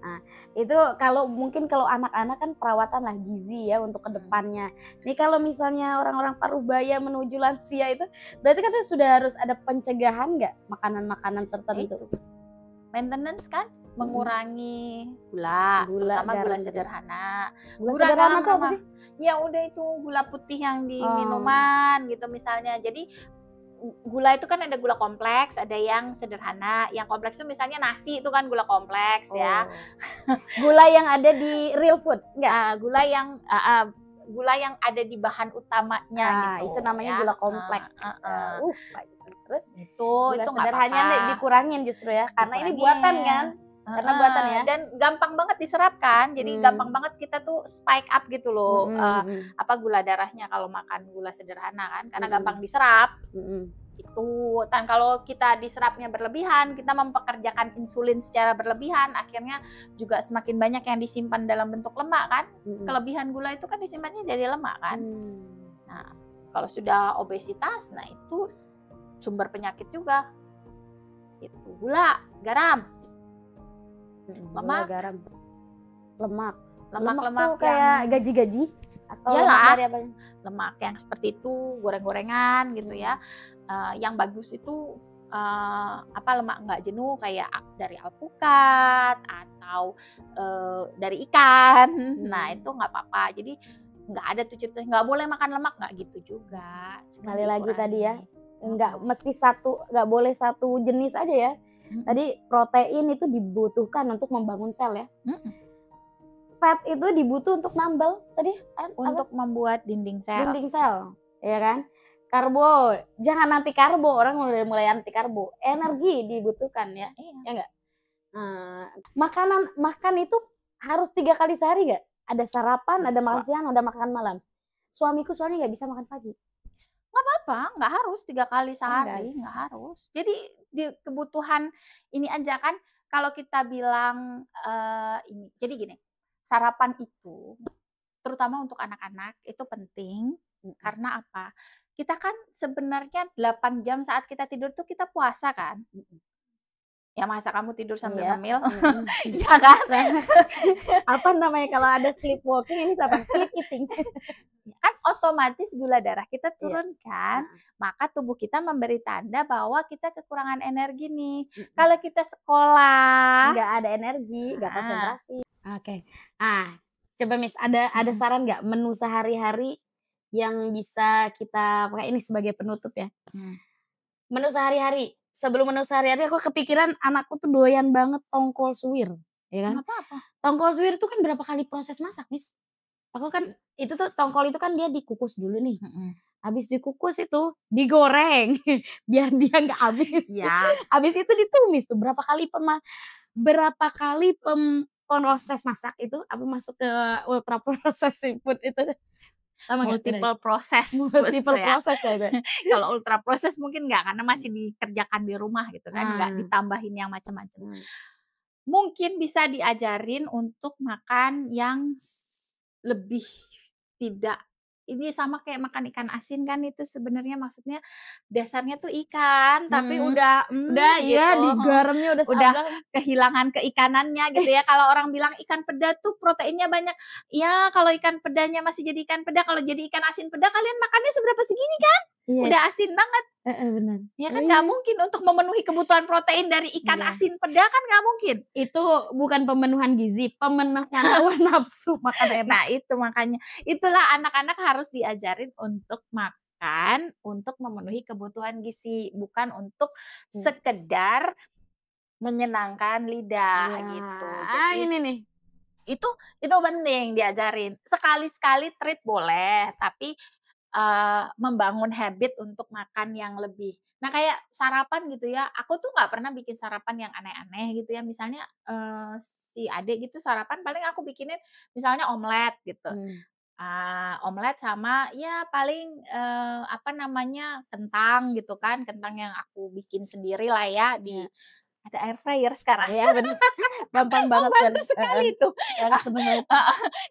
Nah itu kalau mungkin kalau anak-anak kan perawatan lah gizi ya untuk kedepannya. Nih kalau misalnya orang-orang parubaya menuju lansia itu berarti kan sudah harus ada pencegahan nggak makanan-makanan tertentu? Maintenance kan, mengurangi gula terutama gula sederhana. Gula sederhana itu apa sih? Ya udah itu gula putih yang di minuman gitu misalnya. Jadi gula itu kan ada gula kompleks, ada yang sederhana. Yang kompleks itu misalnya nasi itu kan gula kompleks ya. Gula yang ada di real food enggak? Gula yang ada di bahan utamanya gitu. Itu namanya gula kompleks. Terus itu sederhananya dikurangin justru ya, karena ini buatan kan. Karena buatan ya. Dan gampang banget diserap kan. Jadi gampang banget kita tuh spike up gitu loh. Apa gula darahnya kalau makan gula sederhana kan, karena gampang diserap. Itu. Dan kalau kita diserapnya berlebihan, kita mempekerjakan insulin secara berlebihan, akhirnya juga semakin banyak yang disimpan dalam bentuk lemak kan. Kelebihan gula itu kan disimpannya dari lemak kan. Nah, kalau sudah obesitas, nah itu sumber penyakit juga. Itu gula, garam. Lemak tuh kayak gaji-gaji atau dari apa? Lemak yang seperti itu, goreng-gorengan gitu ya. Yang bagus itu lemak nggak jenuh kayak dari alpukat atau dari ikan. Nah itu nggak apa-apa. Jadi nggak ada tuh cerita nggak boleh makan lemak, nggak gitu juga. Sekali lagi tadi ya, nggak mesti nggak boleh satu jenis aja ya. Tadi protein itu dibutuhkan untuk membangun sel ya. Fat itu dibutuh untuk nambal tadi Untuk membuat dinding sel. dinding sel, ya kan? Karbo, jangan anti karbo, orang mulai anti karbo. Energi dibutuhkan ya, ya enggak? Makan itu harus 3 kali sehari nggak? Ada sarapan, ada makan siang, ada makan malam. Suamiku soalnya nggak bisa makan pagi. Nggak apa-apa, nggak harus 3 kali sehari, nggak harus. Jadi di kebutuhan ini aja kan, kalau kita bilang ini, jadi gini, sarapan itu terutama untuk anak-anak itu penting. Karena apa? Kita kan sebenarnya 8 jam saat kita tidur tuh kita puasa kan. Ya masa kamu tidur sambil ngemil? Ya kan? Apa namanya kalau ada sleepwalking, ini apa? Sleep eating. Kan otomatis gula darah kita turun kan, maka tubuh kita memberi tanda bahwa kita kekurangan energi nih. Kalau kita sekolah nggak ada energi, nggak konsentrasi. Oke. Coba Miss, ada saran nggak menu sehari-hari yang bisa kita pakai ini sebagai penutup ya? Menu sehari-hari. Sebelum menu sehari-hari aku kepikiran anakku tuh doyan banget tongkol suwir, ya kan? apa-apa. Tongkol suwir itu kan berapa kali proses masak, Miss? Aku kan itu tuh tongkol itu kan dia dikukus dulu nih. Habis dikukus itu digoreng biar dia nggak habis. Ya. Habis itu ditumis tuh berapa kali proses masak itu apa masuk ke ultra processed food itu sama multiple proses ya itu. Kalau ultra proses mungkin nggak, karena masih dikerjakan di rumah gitu kan, nggak ditambahin yang macam-macam. Mungkin bisa diajarin untuk makan yang lebih tidak ini sama kayak makan ikan asin kan, itu sebenarnya maksudnya dasarnya tuh ikan tapi udah gitu. Ya digaramnya udah kehilangan keikanannya gitu ya. Kalau orang bilang ikan peda tuh proteinnya banyak, ya kalau ikan pedanya masih jadi ikan peda, kalau jadi ikan asin peda kalian makannya seberapa segini kan? Udah asin banget. Benar. Ya kan nggak mungkin untuk memenuhi kebutuhan protein dari ikan asin peda kan nggak mungkin. Itu bukan pemenuhan gizi, pemenuhan hawa nafsu makan enak. Nah itu makanya, itulah anak-anak harus diajarin untuk makan untuk memenuhi kebutuhan gizi, bukan untuk sekedar menyenangkan lidah gitu. Jadi ini nih. Itu penting diajarin. Sekali-sekali treat boleh, tapi membangun habit untuk makan yang lebih. Nah kayak sarapan gitu ya, aku tuh nggak pernah bikin sarapan yang aneh-aneh gitu ya. Misalnya si adik gitu sarapan paling aku bikinin misalnya omelet gitu. Omelet sama ya paling kentang gitu kan, kentang yang aku bikin sendiri lah ya di ada air fryer sekarang. Ya benar. Gampang banget kan. Sekali itu.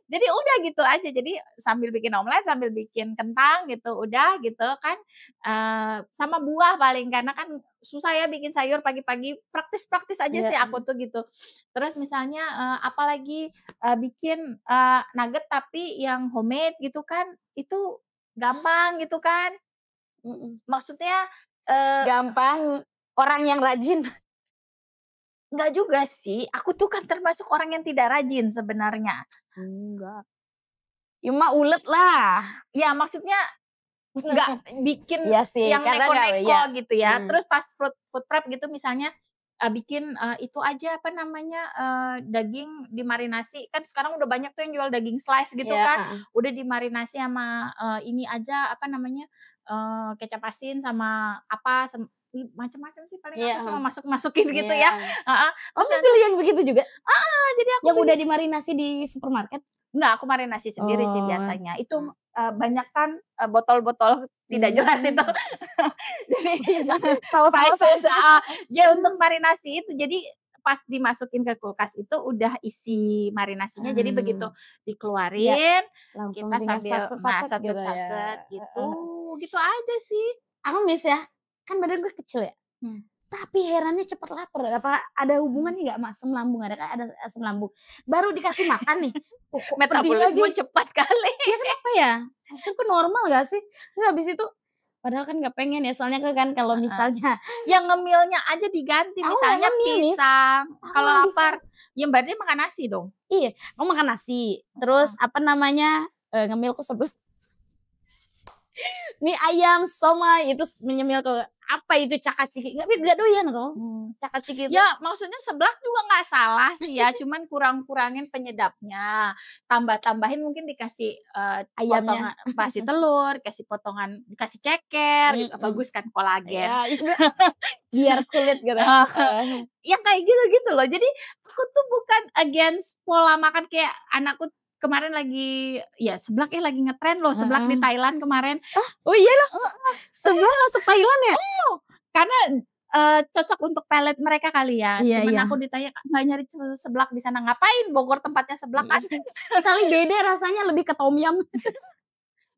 Jadi udah gitu aja. Jadi sambil bikin omelet, sambil bikin kentang gitu, udah gitu kan. Sama buah paling, karena kan susah ya bikin sayur pagi-pagi. Praktis-praktis aja sih aku tuh gitu. Terus misalnya apalagi bikin nugget tapi yang homemade gitu kan, itu gampang gitu kan. Maksudnya gampang, orang yang rajin. Enggak juga sih, aku tuh kan termasuk orang yang tidak rajin sebenarnya. Enggak. Ya mah ulet lah. Ya maksudnya enggak bikin yang neko-neko gitu ya. Terus pas food prep gitu misalnya bikin itu aja daging dimarinasi. Kan sekarang udah banyak tuh yang jual daging slice gitu kan. Udah dimarinasi sama ini aja kecap asin sama macam-macam sih paling aku cuma masukin gitu ya. Terus pilih yang begitu juga? Jadi aku yang udah dimarinasi di supermarket? Enggak, aku marinasi sendiri sih biasanya. Itu banyak kan botol-botol tidak jelas itu. Jadi spices ya untuk marinasi itu. Jadi pas dimasukin ke kulkas itu udah isi marinasinya. Jadi begitu dikeluarin langsung kita sambil satset gitu. Gitu aja sih. Aku miss ya. Kan badan gue kecil ya, tapi herannya cepet lapar. Apa ada hubungannya nggak sama asam lambung? Ada asam lambung. Baru dikasih makan nih, metabolisme cepat kali. Ya kenapa ya? Maksudku normal gak sih? Terus habis itu, padahal kan nggak pengen ya. Soalnya kan kalau misalnya yang ngemilnya aja diganti, misalnya pisang. Kalau lapar, ya berarti makan nasi dong. Iya, aku makan nasi. Terus ngemilku sebelum Mie ayam somai itu menyemil ke apa itu cakaciki, nggak doyan kok cakaciki itu. Ya maksudnya seblak juga nggak salah sih ya, cuman kurangin penyedapnya, tambahin mungkin dikasih Ayamnya. kasih telur, kasih potongan, kasih ceker, gitu. Bagus kan kolagen. Ya, biar kulit gitu. Yang kayak gitu loh. Jadi aku tuh bukan against pola makan kayak anakku kemarin lagi ya seblak lagi ngetren loh, seblak di Thailand kemarin. Oh iya loh. Seblak masuk Thailand ya? Karena cocok untuk palate mereka kali ya. Iya, Cuman iya. aku ditanya nggak nyari seblak di sana, ngapain? Bogor tempatnya seblak kan? Kali beda rasanya, lebih ke tom yum.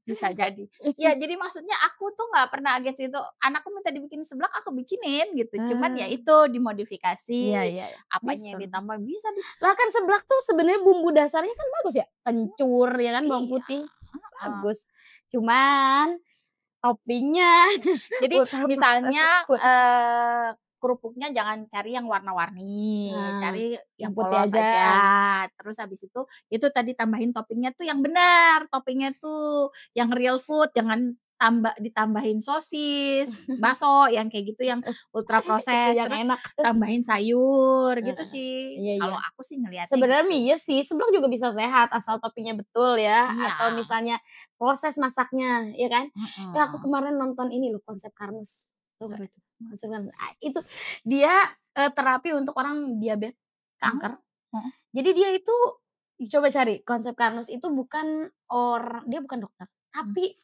Bisa jadi. Ya jadi maksudnya aku tuh nggak pernah against itu. Anakku minta dibikin seblak, aku bikinin gitu. Cuman ya itu dimodifikasi. Iya. Apanya Bisa. ditambah bisa. Lah kan seblak tuh sebenarnya bumbu dasarnya kan bagus ya, kencur ya kan, bawang putih bagus. Cuman toppingnya jadi ultra misalnya processed food. kerupuknya jangan cari yang warna-warni, cari yang putih polos aja. Terus habis itu tadi tambahin toppingnya tuh yang benar, toppingnya tuh yang real food, jangan ditambahin sosis, bakso yang kayak gitu yang ultra proses, yang terus enak. tambahin sayur gitu sih. Iya. Kalau aku sih ngeliatnya Sebenarnya gitu. iya sih, seblak juga bisa sehat asal toppingnya betul ya. Iya. Atau misalnya proses masaknya, ya kan? Ya aku kemarin nonton ini loh, Konsep Karnus. Tuh gak? Konsep Karnus. Itu dia terapi untuk orang diabetes, kanker. Jadi dia itu coba cari Konsep Karnus itu dia bukan dokter, tapi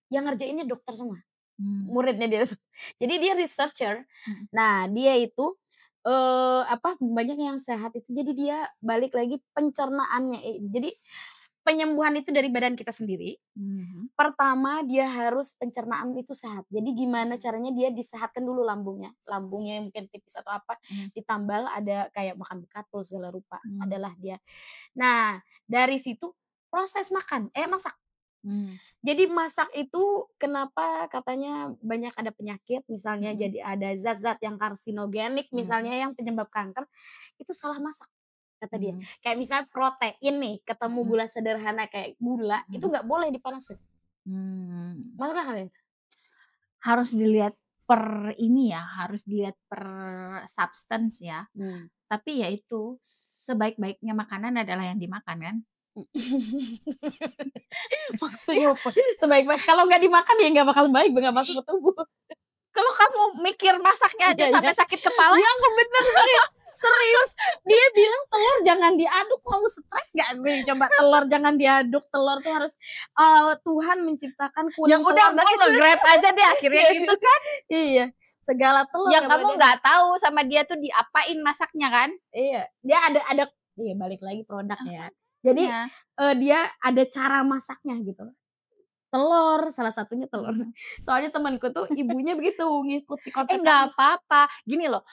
yang ngerjainnya dokter semua. Muridnya dia tuh. Jadi dia researcher. Nah, dia itu banyak yang sehat itu. Jadi dia balik lagi pencernaannya. Jadi penyembuhan itu dari badan kita sendiri. Pertama dia harus pencernaan itu sehat. Jadi gimana caranya dia disehatkan dulu lambungnya. Lambungnya yang mungkin tipis atau apa. Ditambal ada kayak makan bekatul segala rupa. Adalah dia. Nah dari situ proses makan. Masak. Jadi masak itu kenapa katanya banyak ada penyakit. Misalnya jadi ada zat-zat yang karsinogenik. Misalnya yang penyebab kanker. Itu salah masak. Kata dia. Kayak misalnya protein nih, ketemu gula sederhana kayak gula, itu nggak boleh dipanasin. Masuk akal ya? Harus dilihat per ini ya, harus dilihat per substance ya. Tapi ya itu sebaik-baiknya makanan adalah yang dimakan kan. Maksudnya apa? Sebaik-baik kalau nggak dimakan ya nggak bakal baik, nggak masuk ke tubuh. Kalau kamu mikir masaknya aja sampai sakit kepala. Iya bener serius. Dia bilang telur jangan diaduk. Kamu stres gak gue coba telur jangan diaduk. Telur tuh harus Tuhan menciptakan kuning. Yang udah mau grab aja deh akhirnya gitu kan. Iya. Segala telur. Yang kamu nggak tahu sama dia tuh diapain masaknya kan. Iya. Dia ada iya balik lagi produknya. Jadi dia ada cara masaknya gitu. Telur, salah satunya telur. Soalnya temanku tuh ibunya begitu ngikut si konsep. Enggak apa-apa. Gini loh.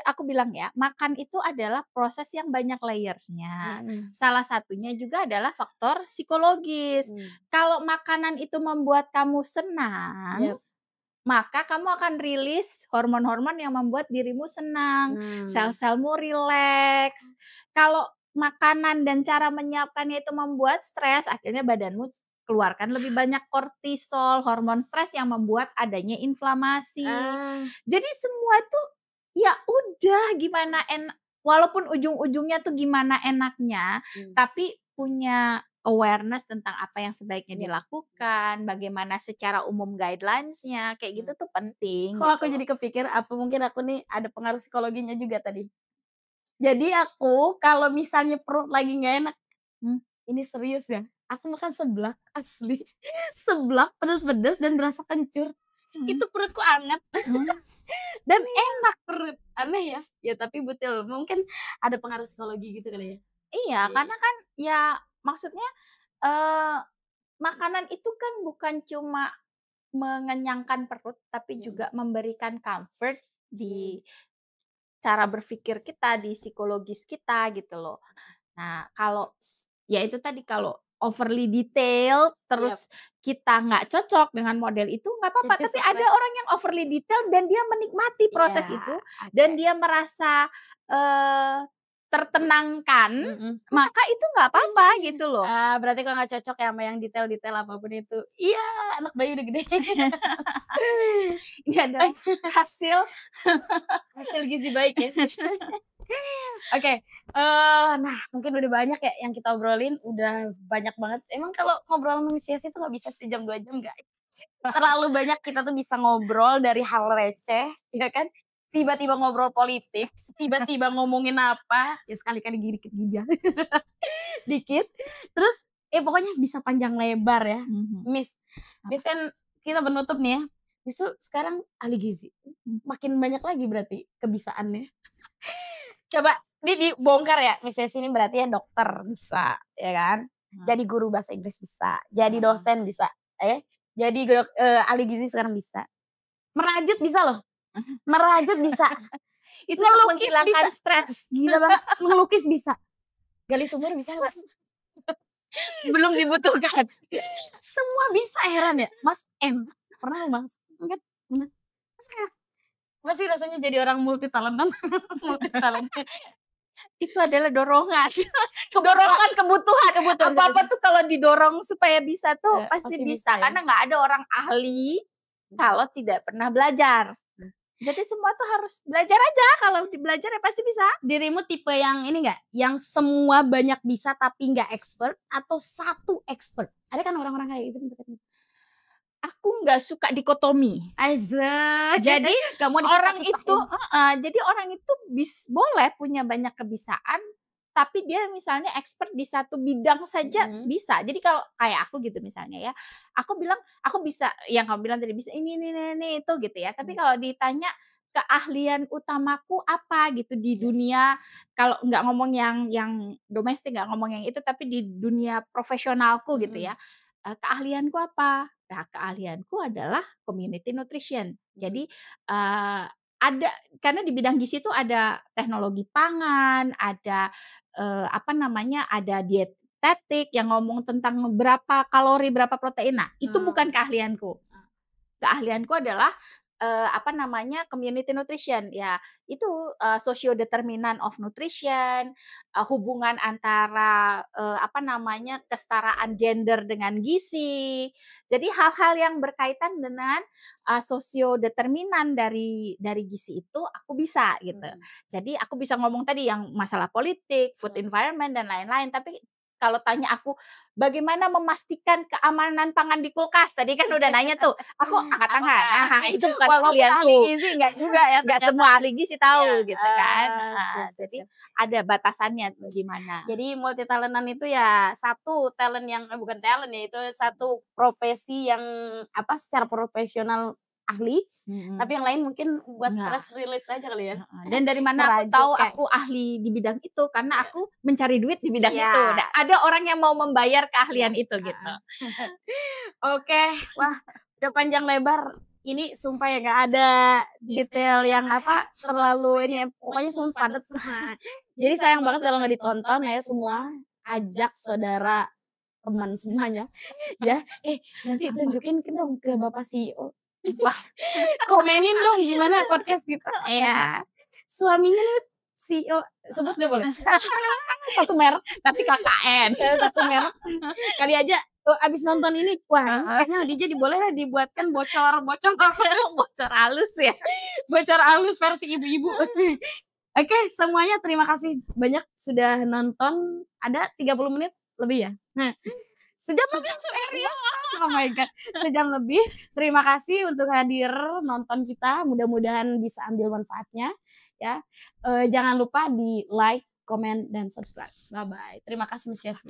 Aku bilang ya, makan itu adalah proses yang banyak layersnya. Salah satunya juga adalah faktor psikologis. Kalau makanan itu membuat kamu senang, maka kamu akan rilis hormon-hormon yang membuat dirimu senang. Sel-selmu rileks. Kalau makanan dan cara menyiapkannya itu membuat stres, akhirnya badanmu keluarkan lebih banyak kortisol, hormon stres yang membuat adanya inflamasi. Jadi semua tuh ya udah gimana walaupun ujung-ujungnya tuh gimana enaknya, tapi punya awareness tentang apa yang sebaiknya dilakukan, bagaimana secara umum guidelines-nya, kayak gitu tuh penting. Kok aku jadi kepikir apa mungkin aku nih ada pengaruh psikologinya juga tadi. Jadi aku kalau misalnya perut lagi nggak enak, ini serius ya, aku makan seblak asli, seblak pedas-pedas dan berasa kencur, itu perutku anget. Dan enak perut, aneh ya. Ya tapi betul, mungkin ada pengaruh psikologi gitu kali ya. Iya, karena kan ya maksudnya makanan itu kan bukan cuma mengenyangkan perut, tapi juga memberikan comfort di cara berpikir kita, di psikologis kita gitu loh. Nah kalau ya itu tadi kalau overly detail terus kita nggak cocok dengan model itu nggak apa-apa, tapi ada orang yang overly detail dan dia menikmati proses itu dan dia merasa tertenangkan, Mm-mm. maka itu nggak apa-apa gitu loh. Berarti kok nggak cocok ya sama yang detail-detail apapun itu. Iya, anak bayi udah gede. Ini adalah hasil Hasil gizi baik ya. Oke, nah mungkin udah banyak ya yang kita obrolin, udah banyak banget. Emang kalau ngobrol sama Miss Yesi itu nggak bisa sejam 2 jam nggak? Terlalu banyak kita tuh bisa ngobrol dari hal receh, ya kan? Tiba-tiba ngobrol politik, tiba-tiba ngomongin apa, ya sekali-kali dikit gini dikit. Terus pokoknya bisa panjang lebar ya. Miss kan kita menutup nih ya. Justru sekarang ahli gizi. Makin banyak lagi berarti kebisaannya. Coba dibongkar ya, Miss Yesi ini berarti ya dokter bisa, ya kan? Jadi guru bahasa Inggris bisa, jadi dosen bisa, jadi ahli gizi sekarang bisa. Merajut bisa loh. Merajut bisa. itu untuk Ngelukis menghilangkan bisa. stres. Gila banget. Ngelukis bisa. Gali sumur bisa nggak? Belum dibutuhkan. Semua bisa, heran ya. Mas M. Pernah Bang? Enggak? Pernah. Masih rasanya jadi orang multi talentan. Itu adalah dorongan. Dorongan kebutuhan. Apa-apa tuh kalau didorong supaya bisa tuh pasti bisa. Ya. Karena nggak ada orang ahli kalau tidak pernah belajar. Jadi semua tuh harus belajar aja. Kalau belajar ya pasti bisa. Dirimu tipe yang ini nggak? Yang semua banyak bisa tapi nggak expert, atau satu expert? Ada kan orang-orang kayak gitu. Aku nggak suka dikotomi. Jadi orang itu, jadi orang itu boleh punya banyak kebisaan, tapi dia misalnya expert di satu bidang saja bisa. Jadi kalau kayak aku gitu misalnya ya, aku bilang aku bisa, yang kamu bilang tadi bisa ini itu gitu ya. Tapi kalau ditanya keahlian utamaku apa gitu di dunia, kalau nggak ngomong yang domestik, nggak ngomong yang itu, tapi di dunia profesionalku gitu ya, keahlianku apa? Nah, keahlianku adalah community nutrition. Jadi ada, karena di bidang gizi itu ada teknologi pangan, ada ada dietetik yang ngomong tentang berapa kalori, berapa protein. Nah, itu bukan keahlianku. Keahlianku adalah community nutrition, ya itu socio determinant of nutrition, hubungan antara kesetaraan gender dengan gizi. Jadi hal-hal yang berkaitan dengan socio determinan dari gizi itu aku bisa gitu. Jadi aku bisa ngomong tadi yang masalah politik, food environment dan lain-lain, tapi kalau tanya aku bagaimana memastikan keamanan pangan di kulkas, tadi kan udah nanya tuh, aku angkat tangan. Itu bukan keahlianku. Enggak juga ya. Enggak semua ahli gizi tahu gitu kan. Jadi ada batasannya tuh gimana. Jadi multi talentan itu ya satu talent yang bukan talent ya, itu satu profesi yang secara profesional ahli, tapi yang lain mungkin buat stress release aja kali ya. Dan dari mana aku tahu aku ahli di bidang itu? Karena aku mencari duit di bidang itu. Nah, ada orang yang mau membayar keahlian itu gitu. Oke, wah udah panjang lebar. Ini sumpah ya nggak ada detail yang terlalu ini ya. Pokoknya semua padat. Jadi sayang banget kalau nggak ditonton ya semua. Ajak saudara, teman semuanya ya. Nanti tunjukin dong ke Bapak CEO. Komenin dong gimana podcast kita. Ya. Suaminya nih CEO, sebut nggak boleh. Satu merek, tapi KKN. Satu merek. Kali aja abis nonton ini, wah, kayaknya DJ boleh lah dibuatkan bocor halus ya. Bocor halus versi ibu-ibu. Oke, semuanya terima kasih banyak sudah nonton. Ada 30 menit lebih ya. Nah, sejam lebih, serius. Oh my god, sejam lebih. Terima kasih untuk hadir nonton kita. Mudah-mudahan bisa ambil manfaatnya ya. Jangan lupa di like, comment, dan subscribe. Bye bye. Terima kasih Miss Yesi.